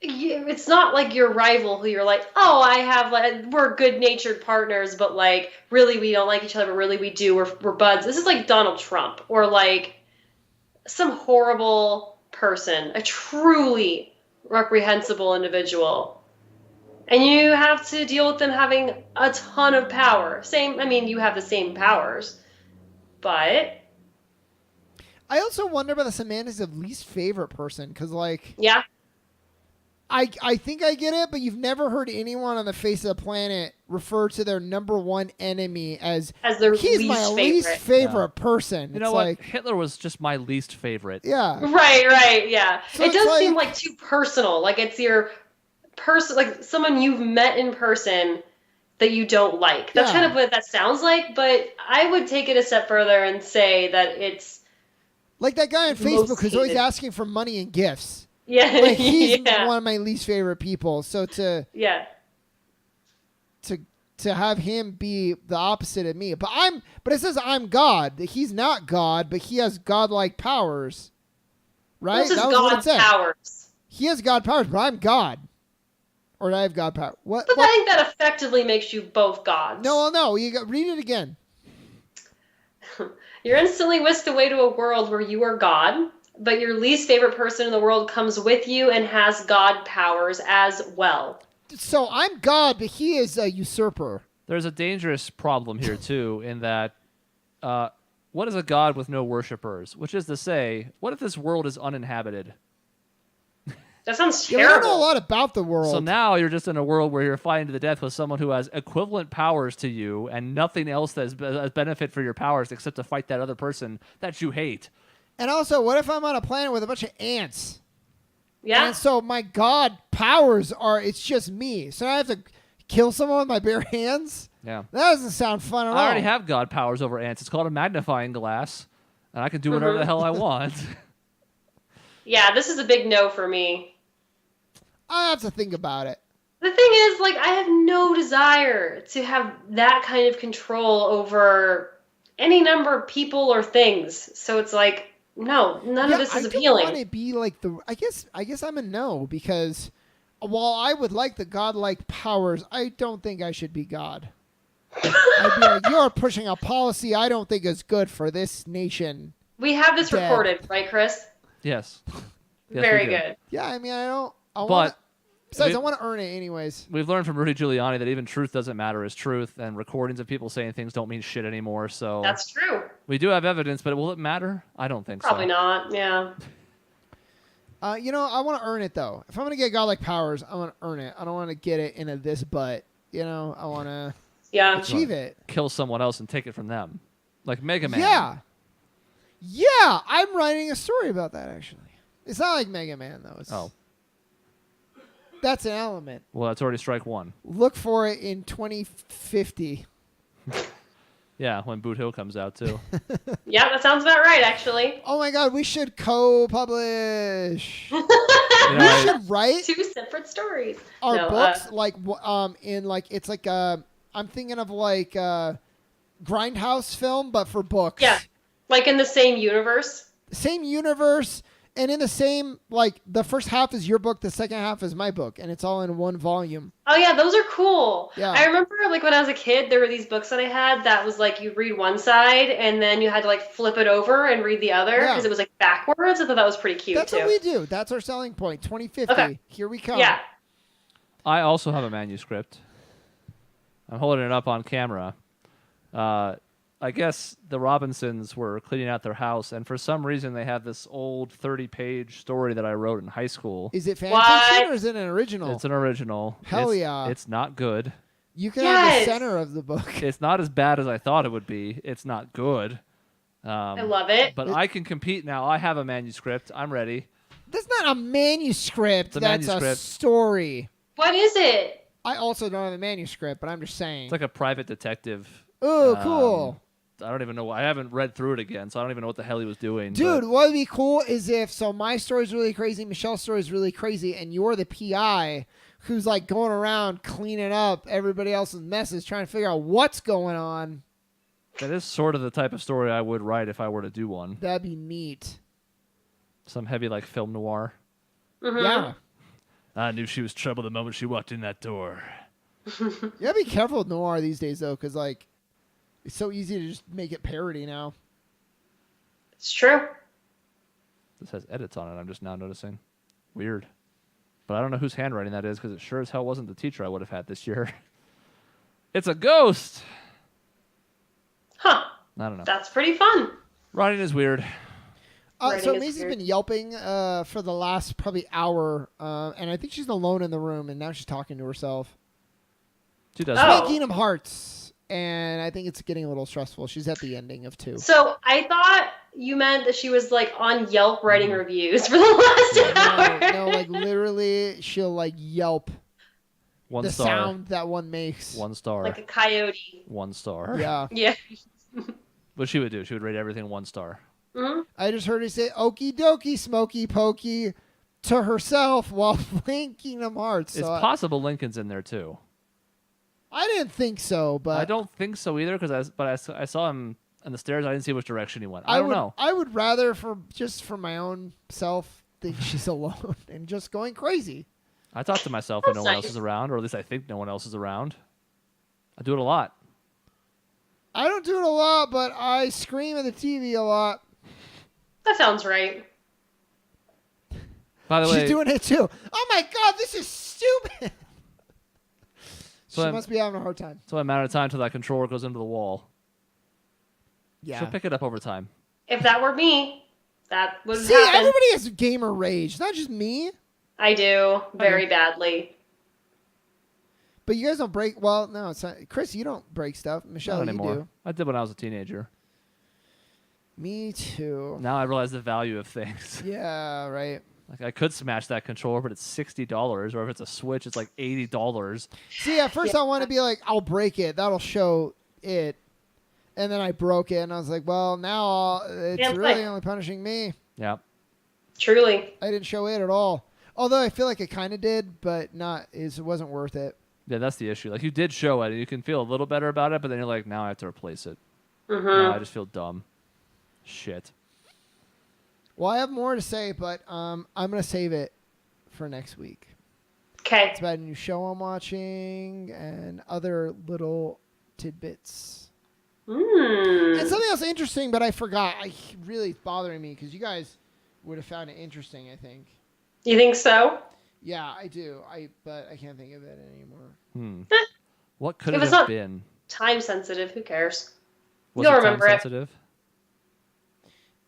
Speaker 2: it's not like your rival who you're like, oh, we're good-natured partners, but like, really we don't like each other, but really we do, we're buds. This is like Donald Trump, or like some horrible person, a truly reprehensible individual. And you have to deal with them having a ton of power. You have the same powers, but...
Speaker 3: I also wonder about the semantics of least favorite person, because like...
Speaker 2: Yeah.
Speaker 3: I think I get it, but you've never heard anyone on the face of the planet refer to their number one enemy as
Speaker 2: their
Speaker 3: he's
Speaker 2: least
Speaker 3: my
Speaker 2: favorite.
Speaker 3: least favorite person.
Speaker 1: You know what? Hitler was just my least favorite.
Speaker 3: Yeah.
Speaker 2: Right, yeah.
Speaker 3: So
Speaker 2: it
Speaker 3: it's
Speaker 2: does
Speaker 3: like-
Speaker 2: seem like too personal. Like it's your person, like someone you've met in person that you don't like. That's
Speaker 3: Yeah.
Speaker 2: kind of what that sounds like, but I would take it a step further and say that it's
Speaker 3: Like that guy on
Speaker 2: Most
Speaker 3: Facebook who's always
Speaker 2: hated.
Speaker 3: asking for money and gifts.
Speaker 2: Yeah.
Speaker 3: Like he's
Speaker 2: Yeah.
Speaker 3: one of my least favorite people. So
Speaker 2: Yeah.
Speaker 3: to have him be the opposite of me. But it says I'm God. He's not God, but he has godlike powers. Right?
Speaker 2: This is
Speaker 3: That was what it
Speaker 2: God
Speaker 3: said.
Speaker 2: powers.
Speaker 3: He has God powers, but I'm God. Or do I have God power? What?
Speaker 2: But I think that effectively makes you both gods.
Speaker 3: No. Read it again.
Speaker 2: You're instantly whisked away to a world where you are God, but your least favorite person in the world comes with you and has God powers as well.
Speaker 3: So I'm God, but he is a usurper.
Speaker 1: There's a dangerous problem here, too, in that what is a god with no worshippers? Which is to say, what if this world is uninhabited?
Speaker 2: That sounds
Speaker 3: Yeah, we
Speaker 2: terrible.
Speaker 3: don't know a lot about the world.
Speaker 1: So now you're just in a world where you're fighting to the death with someone who has equivalent powers to you and nothing else that is a benefit for your powers except to fight that other person that you hate.
Speaker 3: And also, what if I'm on a planet with a bunch of ants?
Speaker 2: Yeah.
Speaker 3: And so my God powers it's just me. So I have to kill someone with my bare hands?
Speaker 1: Yeah.
Speaker 3: That doesn't sound fun at all.
Speaker 1: I already have god powers over ants. It's called a magnifying glass, and I can do whatever the hell I want.
Speaker 2: Yeah, this is a big no for me.
Speaker 3: I have to think about it.
Speaker 2: The thing is, like, I have no desire to have that kind of control over any number of people or things. So it's like, no, none of this is appealing.
Speaker 3: I don't want to be like I guess I'm a no, because while I would like the godlike powers, I don't think I should be God. I'd be like, you're pushing a policy I don't think is good for this nation.
Speaker 2: We have this
Speaker 3: Dead.
Speaker 2: recorded, right, Chris?
Speaker 1: Yes. Yes,
Speaker 2: Very
Speaker 1: we do.
Speaker 2: good.
Speaker 3: Yeah, I mean, I
Speaker 1: But
Speaker 3: want. Besides,
Speaker 1: we-
Speaker 3: I want to earn it anyways.
Speaker 1: We've learned from Rudy Giuliani that even truth doesn't matter as truth, and recordings of people saying things don't mean shit anymore. So
Speaker 2: That's true.
Speaker 1: we do have evidence, but will it matter? I don't think
Speaker 2: Probably
Speaker 1: so.
Speaker 2: not, yeah.
Speaker 3: I want to earn it though. If I'm gonna get godlike powers, I want to earn it. I don't want to get it in this butt. I want to
Speaker 2: Yeah.
Speaker 3: achieve it.
Speaker 1: Kill someone else and take it from them, like Mega Man.
Speaker 3: Yeah. I'm writing a story about that actually. It's not like Mega Man though.
Speaker 1: Oh,
Speaker 3: That's an element.
Speaker 1: well, that's already strike one.
Speaker 3: Look for it in 2050.
Speaker 1: Yeah, when Boot Hill comes out too.
Speaker 2: Yeah, that sounds about right, actually.
Speaker 3: Oh my God, we should co-publish.
Speaker 1: You know,
Speaker 3: We
Speaker 1: I-
Speaker 3: should write
Speaker 2: Two separate stories.
Speaker 3: our
Speaker 2: No,
Speaker 3: books it's like I'm thinking of like Grindhouse film, but for books.
Speaker 2: Yeah. Like in the same universe.
Speaker 3: Same universe, and in the same, like, the first half is your book, the second half is my book, and it's all in one volume.
Speaker 2: Oh yeah, those are cool.
Speaker 3: Yeah.
Speaker 2: I remember like when I was a kid, there were these books that I had that was like you'd read one side and then you had to like flip it over and read the other because
Speaker 3: Yeah.
Speaker 2: it was like backwards. I thought that was pretty cute
Speaker 3: That's
Speaker 2: too.
Speaker 3: what we do. That's our selling point. 2050.
Speaker 2: Okay.
Speaker 3: Here we come.
Speaker 2: Yeah.
Speaker 1: I also have a manuscript. I'm holding it up on camera. I guess the Robinsons were cleaning out their house, and for some reason they have this old 30-page story that I wrote in high school.
Speaker 3: Is it fan
Speaker 2: What?
Speaker 3: fiction or is it an original?
Speaker 1: It's an original.
Speaker 3: Hell
Speaker 1: It's-
Speaker 3: yeah.
Speaker 1: It's not good.
Speaker 3: You can have the
Speaker 2: Yes.
Speaker 3: center of the book.
Speaker 1: It's not as bad as I thought it would be. It's not good.
Speaker 2: I love it.
Speaker 1: But I can compete now. I have a manuscript. I'm ready.
Speaker 3: That's not a manuscript.
Speaker 1: It's a
Speaker 3: That's a
Speaker 1: manuscript.
Speaker 3: story.
Speaker 2: What is it?
Speaker 3: I also don't have a manuscript, but I'm just saying.
Speaker 1: It's like a private detective.
Speaker 3: Oh, cool.
Speaker 1: I don't even know. I haven't read through it again, so I don't even know what the hell he was doing.
Speaker 3: Dude,
Speaker 1: but-
Speaker 3: what would be cool is if my story's really crazy, Michelle's story's really crazy, and you're the PI who's like going around cleaning up everybody else's messes, trying to figure out what's going on.
Speaker 1: that is sort of the type of story I would write if I were to do one.
Speaker 3: That'd be neat.
Speaker 1: Some heavy, like, film noir.
Speaker 2: Mhm.
Speaker 3: Yeah.
Speaker 1: I knew she was trouble the moment she walked in that door.
Speaker 3: You gotta be careful with noir these days, though, because, like, it's so easy to just make it parody now.
Speaker 2: It's true.
Speaker 1: This has edits on it, I'm just now noticing. Weird. But I don't know whose handwriting that is, because it sure as hell wasn't the teacher I would have had this year. It's a ghost!
Speaker 2: Huh.
Speaker 1: I don't know.
Speaker 2: That's pretty fun.
Speaker 1: Writing is weird.
Speaker 2: Writing
Speaker 3: So
Speaker 2: is
Speaker 3: Maisie's
Speaker 2: weird.
Speaker 3: been yelping for the last probably hour, and I think she's alone in the room, and now she's talking to herself.
Speaker 1: She does.
Speaker 2: Oh.
Speaker 3: Playing Kingdom Hearts, and I think it's getting a little stressful. She's at the ending of 2.
Speaker 2: So I thought you meant that she was like on Yelp writing reviews for the last hour.
Speaker 3: No, like literally, she'll like yelp
Speaker 1: One
Speaker 3: the
Speaker 1: star.
Speaker 3: sound that one makes.
Speaker 1: 1 star.
Speaker 2: Like a coyote.
Speaker 1: 1 star.
Speaker 3: Yeah,
Speaker 2: Yeah.
Speaker 1: What she would do, she would rate everything 1 star.
Speaker 2: Hmm.
Speaker 3: I just heard her say "Okie dokie, smoky pokey." to herself while playing Kingdom Hearts.
Speaker 1: It's
Speaker 3: So
Speaker 1: possible Lincoln's in there too.
Speaker 3: I didn't think so, but
Speaker 1: I don't think so either because I saw him on the stairs. I didn't see which direction he went. I don't know.
Speaker 3: I would rather for my own self think she's alone and just going crazy.
Speaker 1: I talk to myself when no
Speaker 2: That's
Speaker 1: one
Speaker 2: nice.
Speaker 1: else is around, or at least I think no one else is around. I do it a lot.
Speaker 3: I don't do it a lot, but I scream at the TV a lot.
Speaker 2: That sounds right.
Speaker 1: By the way,
Speaker 3: She's doing it too. Oh my God, this is stupid.
Speaker 1: So
Speaker 3: she
Speaker 1: I'm-
Speaker 3: must be having a hard time.
Speaker 1: it's only a matter of time till that controller goes into the wall.
Speaker 3: Yeah.
Speaker 1: She'll pick it up over time.
Speaker 2: If that were me, that would
Speaker 3: See,
Speaker 2: happen.
Speaker 3: everybody has gamer rage, not just me.
Speaker 2: I do very badly.
Speaker 3: But you guys don't break. Well, no, it's not. Chris, you don't break stuff. Michelle,
Speaker 1: Not
Speaker 3: you
Speaker 1: anymore.
Speaker 3: do.
Speaker 1: I did when I was a teenager.
Speaker 3: Me too.
Speaker 1: Now I realize the value of things.
Speaker 3: Yeah, right.
Speaker 1: Like I could smash that controller, but it's $60, or if it's a Switch, it's like $80.
Speaker 3: See, at first I want to be like, I'll break it. That'll show it. And then I broke it, and I was like, well, now it's
Speaker 2: Can't
Speaker 3: really
Speaker 2: play.
Speaker 3: only punishing me.
Speaker 1: Yeah.
Speaker 2: Truly.
Speaker 3: I didn't show it at all. Although I feel like it kind of did, but it wasn't worth it.
Speaker 1: Yeah, that's the issue. Like you did show it, and you can feel a little better about it, but then you're like, now I have to replace it.
Speaker 2: Mm-hmm.
Speaker 1: Now I just feel dumb. Shit.
Speaker 3: Well, I have more to say, but I'm going to save it for next week.
Speaker 2: Okay.
Speaker 3: It's about a new show I'm watching and other little tidbits. And something else interesting, but I forgot. Really bothering me because you guys would have found it interesting, I think.
Speaker 2: You think so?
Speaker 3: Yeah, I do. But I can't think of it anymore.
Speaker 1: What could
Speaker 2: If
Speaker 1: it
Speaker 2: it's
Speaker 1: have
Speaker 2: not-
Speaker 1: been?
Speaker 2: Time sensitive. Who cares?
Speaker 1: Was
Speaker 2: You'll
Speaker 1: it
Speaker 2: remember it.
Speaker 1: time sensitive?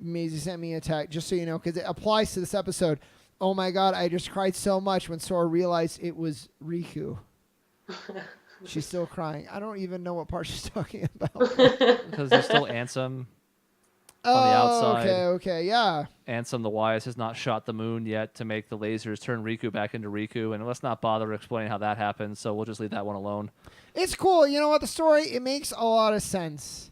Speaker 3: Maisie sent me a text, just so you know, because it applies to this episode. Oh my God, I just cried so much when Sora realized it was Riku. She's still crying. I don't even know what part she's talking about.
Speaker 1: Because there's still Ansem.
Speaker 3: Oh,
Speaker 1: On the outside.
Speaker 3: okay, yeah.
Speaker 1: Ansem the Wise has not shot the moon yet to make the lasers turn Riku back into Riku, and let's not bother explaining how that happens, so we'll just leave that one alone.
Speaker 3: It's cool. You know what? The story, it makes a lot of sense.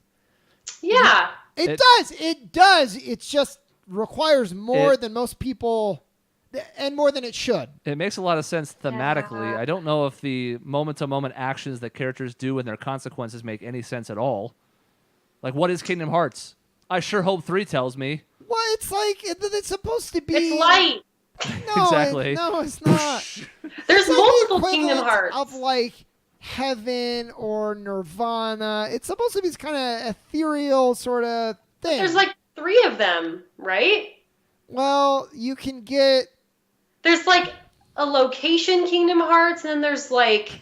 Speaker 2: Yeah.
Speaker 3: It does. It does. It just requires more than most people, and more than it should.
Speaker 1: It makes a lot of sense thematically.
Speaker 2: Yeah.
Speaker 1: I don't know if the moment-to-moment actions that characters do and their consequences make any sense at all. Like, what is Kingdom Hearts? I sure hope 3 tells me.
Speaker 3: Well, it's like it's supposed to be.
Speaker 2: It's light.
Speaker 3: No,
Speaker 1: Exactly.
Speaker 3: No, it's not.
Speaker 2: There's
Speaker 3: It's like
Speaker 2: multiple
Speaker 3: the
Speaker 2: Kingdom
Speaker 3: equivalent
Speaker 2: Hearts.
Speaker 3: of like heaven or nirvana. It's supposed to be this kind of ethereal sort of thing.
Speaker 2: There's like 3 of them, right?
Speaker 3: Well, you can get.
Speaker 2: There's like a location Kingdom Hearts, and then there's like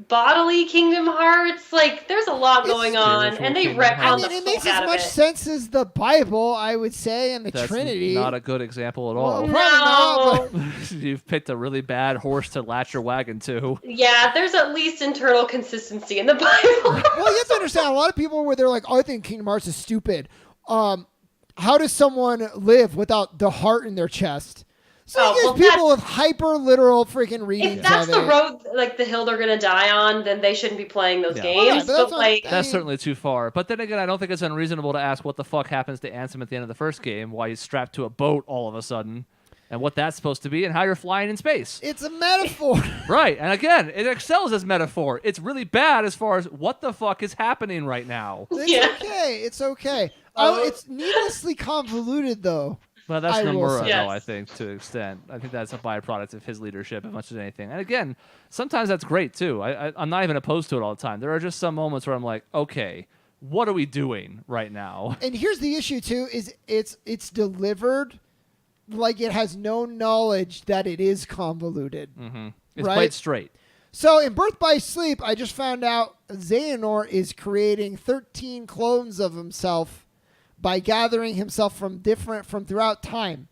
Speaker 2: bodily Kingdom Hearts. Like there's a lot
Speaker 3: It's
Speaker 2: going on,
Speaker 1: spiritual
Speaker 2: and they
Speaker 1: Kingdom
Speaker 2: retcon
Speaker 1: Hearts.
Speaker 3: I
Speaker 2: the
Speaker 3: mean, it
Speaker 2: fuck
Speaker 3: makes
Speaker 2: out
Speaker 3: as
Speaker 2: of
Speaker 3: much
Speaker 2: it.
Speaker 3: sense as the Bible, I would say, and the
Speaker 1: That's
Speaker 3: Trinity.
Speaker 1: not a good example at
Speaker 3: Well,
Speaker 1: all.
Speaker 3: probably not. But
Speaker 1: You've picked a really bad horse to latch your wagon to.
Speaker 2: Yeah, there's at least internal consistency in the Bible.
Speaker 3: well, you have to understand. A lot of people where they're like, "Oh, I think Kingdom Hearts is stupid." How does someone live without the heart in their chest? So
Speaker 2: Oh,
Speaker 3: you
Speaker 2: well,
Speaker 3: get people with hyper literal freaking readings
Speaker 2: If that's
Speaker 3: of
Speaker 2: the
Speaker 3: it.
Speaker 2: road, like the hill they're gonna die on, then they shouldn't be playing those
Speaker 1: Yeah.
Speaker 2: games.
Speaker 3: Well, yeah, but that's
Speaker 2: but
Speaker 3: not-
Speaker 2: like,
Speaker 3: I
Speaker 1: That's
Speaker 3: mean-
Speaker 1: certainly too far. But then again, I don't think it's unreasonable to ask what the fuck happens to Ansem at the end of the first game, why he's strapped to a boat all of a sudden, and what that's supposed to be, and how you're flying in space.
Speaker 3: It's a metaphor.
Speaker 1: Right, and again, it excels as metaphor. It's really bad as far as what the fuck is happening right now.
Speaker 3: It's
Speaker 2: Yeah.
Speaker 3: okay. It's okay. It's needlessly convoluted, though.
Speaker 1: Well, that's
Speaker 3: I will
Speaker 1: Nomura,
Speaker 3: say.
Speaker 1: though,
Speaker 2: Yes.
Speaker 1: I think, to an extent. I think that's a byproduct of his leadership as much as anything. And again, sometimes that's great, too. I'm not even opposed to it all the time. There are just some moments where I'm like, okay, what are we doing right now?
Speaker 3: And here's the issue too: is it's delivered like it has no knowledge that it is convoluted.
Speaker 1: It's
Speaker 3: Right?
Speaker 1: played straight.
Speaker 3: So in Birth by Sleep, I just found out Xehanort is creating 13 clones of himself by gathering himself from throughout time.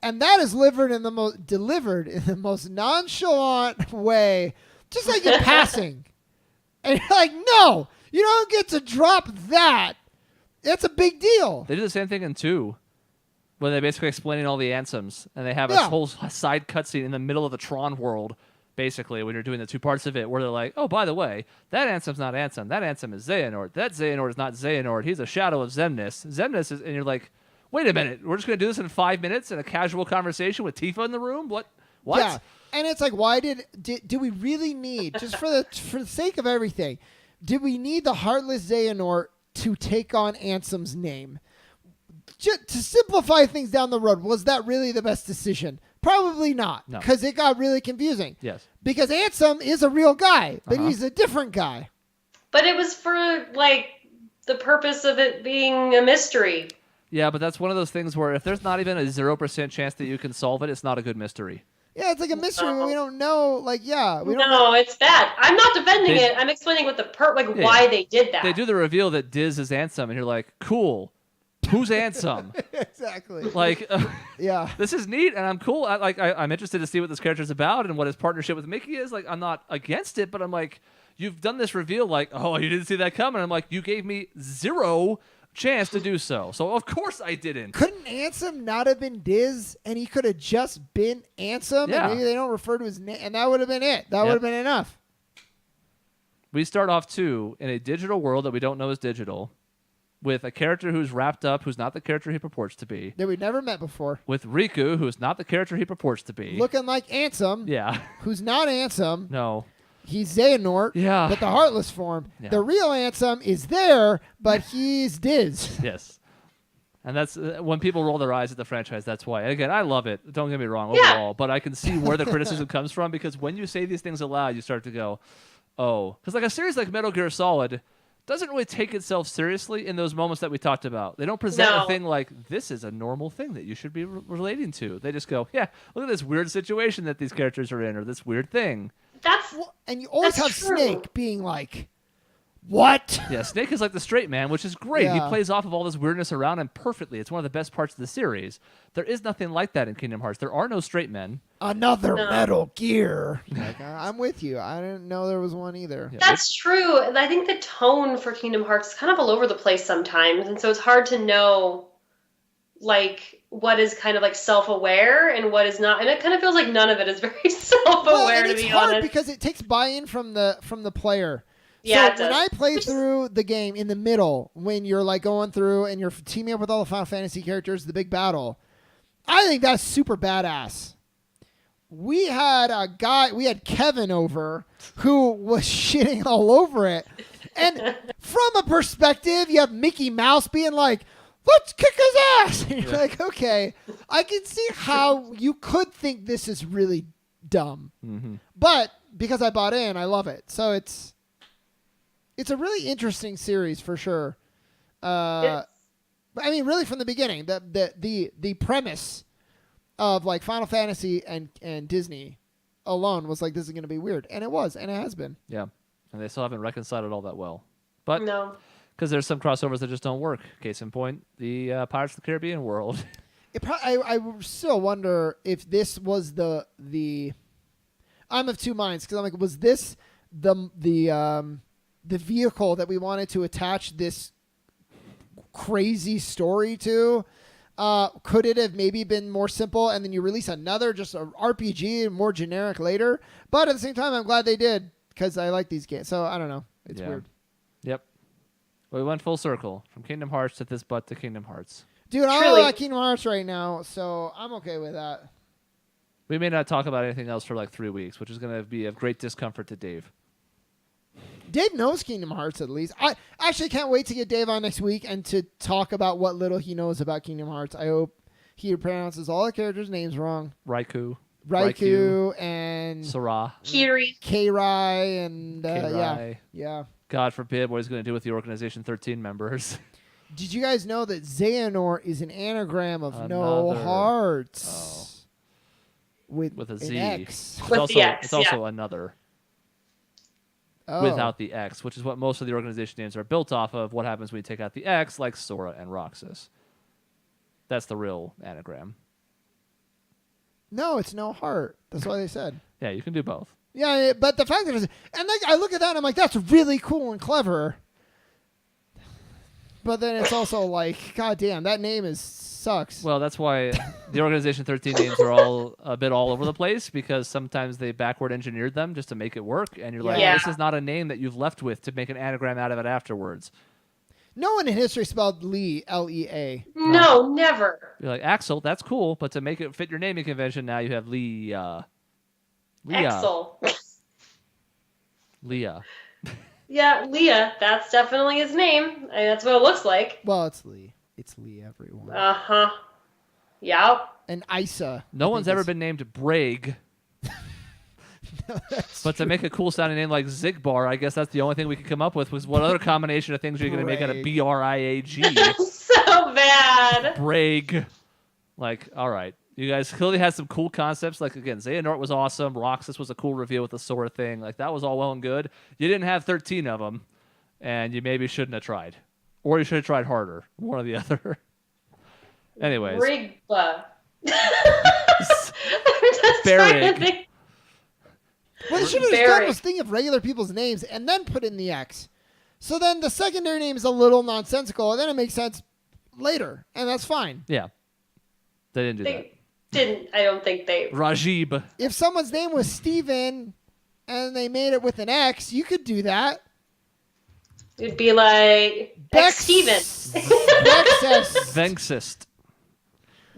Speaker 3: And that is delivered in the most nonchalant way, just like in passing. And you're like, no, you don't get to drop that. That's a big deal.
Speaker 1: They do the same thing in 2, where they're basically explaining all the anthems, and they have a
Speaker 3: Yeah.
Speaker 1: whole side cutscene in the middle of the Tron world, basically, when you're doing the 2 parts of it, where they're like, oh, by the way, that anthem's not Ansem. That anthem is Xehanort. That Xehanort is not Xehanort. He's a shadow of Xemnas. Xemnas is, and you're like, wait a minute, we're just going to do this in 5 minutes in a casual conversation with Tifa in the room? What?
Speaker 3: Yeah, and it's like, why did we really need, just for the sake of everything, did we need the Heartless Xehanort to take on Ansem's name? Just to simplify things down the road, was that really the best decision? Probably not, because it got really confusing.
Speaker 1: Yes.
Speaker 3: Because Ansem is a real guy, but he's a different guy.
Speaker 2: But it was for, like, the purpose of it being a mystery.
Speaker 1: Yeah, but that's one of those things where if there's not even a 0% chance that you can solve it, it's not a good mystery.
Speaker 3: Yeah, it's like a mystery. We don't know. Like, we don't know.
Speaker 2: No, it's bad. I'm not defending it. I'm explaining what why they did that.
Speaker 1: They do the reveal that Diz is Ansem, and you're like, cool. Who's Ansem?
Speaker 3: Exactly.
Speaker 1: Like,
Speaker 3: yeah,
Speaker 1: this is neat, and I'm cool. I'm interested to see what this character's about and what his partnership with Mickey is. Like, I'm not against it, but I'm like, you've done this reveal. Like, oh, you didn't see that coming. I'm like, you gave me 0 chance to do so. So of course I didn't.
Speaker 3: Couldn't Ansem not have been Diz, and he could have just been Ansem?
Speaker 1: Yeah.
Speaker 3: And maybe they don't refer to his name, and that would have been it. That would have been enough.
Speaker 1: We start off too in a digital world that we don't know is digital, with a character who's wrapped up, who's not the character he purports to be.
Speaker 3: That we'd never met before.
Speaker 1: With Riku, who's not the character he purports to be.
Speaker 3: Looking like Ansem.
Speaker 1: Yeah.
Speaker 3: Who's not Ansem.
Speaker 1: No.
Speaker 3: He's Xehanort.
Speaker 1: Yeah.
Speaker 3: But the Heartless form.
Speaker 1: Yeah.
Speaker 3: The real Ansem is there, but he's Diz.
Speaker 1: Yes. And that's when people roll their eyes at the franchise, that's why. And again, I love it. Don't get me wrong overall, but I can see where the criticism comes from, because when you say these things aloud, you start to go, oh. Because like a series like Metal Gear Solid doesn't really take itself seriously in those moments that we talked about. They don't present a thing like, this is a normal thing that you should be relating to. They just go, yeah, look at this weird situation that these characters are in, or this weird thing.
Speaker 3: And you always have
Speaker 2: true.
Speaker 3: Snake being like, what?
Speaker 1: Yeah, Snake is like the straight man, which is great.
Speaker 3: Yeah.
Speaker 1: He plays off of all this weirdness around him perfectly. It's one of the best parts of the series. There is nothing like that in Kingdom Hearts. There are no straight men.
Speaker 3: Another Metal Gear. Like, I'm with you. I didn't know there was one either.
Speaker 1: Yeah,
Speaker 2: That's true. I think the tone for Kingdom Hearts is kind of all over the place sometimes, and so it's hard to know, like, what is kind of like self-aware and what is not. And it kind of feels like none of it is very self-aware, to be honest.
Speaker 3: It's hard because it takes buy-in from the player.
Speaker 2: Yeah,
Speaker 3: so when I play through the game in the middle, when you're like going through and you're teaming up with all the Final Fantasy characters, the big battle, I think that's super badass. We had Kevin over who was shitting all over it. And from a perspective, you have Mickey Mouse being like, let's kick his ass. And you're like, okay, I can see how you could think this is really dumb.
Speaker 1: Mm-hmm.
Speaker 3: But because I bought in, I love it. So it's a really interesting series for sure. I mean, really from the beginning, the premise of like Final Fantasy and Disney alone was like, this is going to be weird. And it was, and it has been.
Speaker 1: Yeah. And they still haven't reconciled it all that well. But
Speaker 2: No.
Speaker 1: because there's some crossovers that just don't work. Case in point, the Pirates of the Caribbean world.
Speaker 3: I still wonder if this was the I'm of two minds, because I'm like, was this the vehicle that we wanted to attach this crazy story to? Could it have maybe been more simple and then you release another just a RPG and more generic later? But at the same time, I'm glad they did, because I like these games. So I don't know. It's weird.
Speaker 1: Yep. Well, we went full circle from Kingdom Hearts to this butt to Kingdom Hearts.
Speaker 3: Dude, I
Speaker 2: Truly.
Speaker 3: like Kingdom Hearts right now, so I'm okay with that.
Speaker 1: We may not talk about anything else for like 3 weeks, which is going to be of great discomfort to Dave.
Speaker 3: Dave knows Kingdom Hearts at least. I actually can't wait to get Dave on next week and to talk about what little he knows about Kingdom Hearts. I hope he pronounces all the characters' names wrong.
Speaker 1: Raikou
Speaker 3: and
Speaker 1: Sarah.
Speaker 2: Kiri.
Speaker 3: Kairai and
Speaker 1: Kairai.
Speaker 3: yeah.
Speaker 1: God forbid what he's going to do with the Organization 13 members.
Speaker 3: Did you guys know that Xehanort is an anagram of no hearts? With
Speaker 1: a
Speaker 3: an
Speaker 1: Z.
Speaker 3: X.
Speaker 1: It's also another.
Speaker 3: Oh.
Speaker 1: Without the X, which is what most of the organization names are built off of. What happens when you take out the X, like Sora and Roxas? That's the real anagram.
Speaker 3: No, it's no heart. That's what they said.
Speaker 1: Yeah, you can do both.
Speaker 3: Yeah, but the fact that it's... And like, I look at that and I'm like, that's really cool and clever. But then it's also like, God damn, that name sucks.
Speaker 1: Well, that's why the Organization 13 names are all a bit all over the place, because sometimes they backward engineered them just to make it work. And you're like,
Speaker 2: Yeah.
Speaker 1: this is not a name that you've left with to make an anagram out of it afterwards.
Speaker 3: No one in history spelled Lee, L-E-A.
Speaker 2: No, never.
Speaker 1: You're like, Axel, that's cool, but to make it fit your naming convention, now you have Leah.
Speaker 2: Axel.
Speaker 1: Leah.
Speaker 2: Yeah, Leah. That's definitely his name. I mean, that's what it looks like.
Speaker 3: Well, it's Lee. It's Lee, everyone.
Speaker 2: Uh-huh. Yep.
Speaker 3: And Isa.
Speaker 1: No one's ever been named Bragg.
Speaker 3: No,
Speaker 1: but to make a cool sounding name like Zigbar, I guess that's the only thing we could come up with was what other combination of things are you going to make out of
Speaker 3: Bragg.
Speaker 1: B-R-I-A-G?
Speaker 2: So bad.
Speaker 1: Bragg. Like, all right. You guys clearly had some cool concepts. Like, again, Xehanort was awesome. Roxas was a cool reveal with the sword thing. Like, that was all well and good. You didn't have 13 of them, and you maybe shouldn't have tried. Or you should have tried harder. One or the other. Anyways.
Speaker 2: Rigba. I'm just trying to think.
Speaker 3: What they should have just done was think of regular people's names and then put in the X. So then the secondary name is a little nonsensical, and then it makes sense later, and that's fine.
Speaker 1: Yeah. They didn't do that.
Speaker 2: I don't think they...
Speaker 1: Rajib.
Speaker 3: If someone's name was Steven and they made it with an X, you could do that.
Speaker 2: It'd be like... Steven.
Speaker 1: Venxist.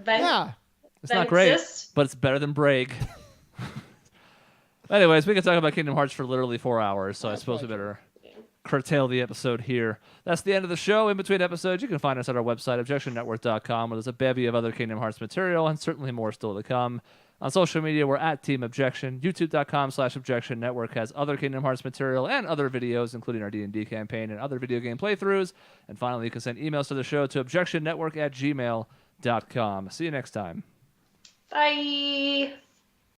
Speaker 3: Yeah.
Speaker 1: It's not great, but it's better than Bragg. Anyways, we can talk about Kingdom Hearts for literally 4 hours, so I suppose we better curtail the episode here. That's the end of the show. In between episodes, you can find us at our website, objectionnetwork.com, where there's a bevy of other Kingdom Hearts material, and certainly more still to come. On social media, we're at Team Objection. YouTube.com/Objection Network has other Kingdom Hearts material and other videos, including our D&D campaign and other video game playthroughs. And finally, you can send emails to the show to objectionnetwork@gmail.com. See you next time.
Speaker 2: Bye.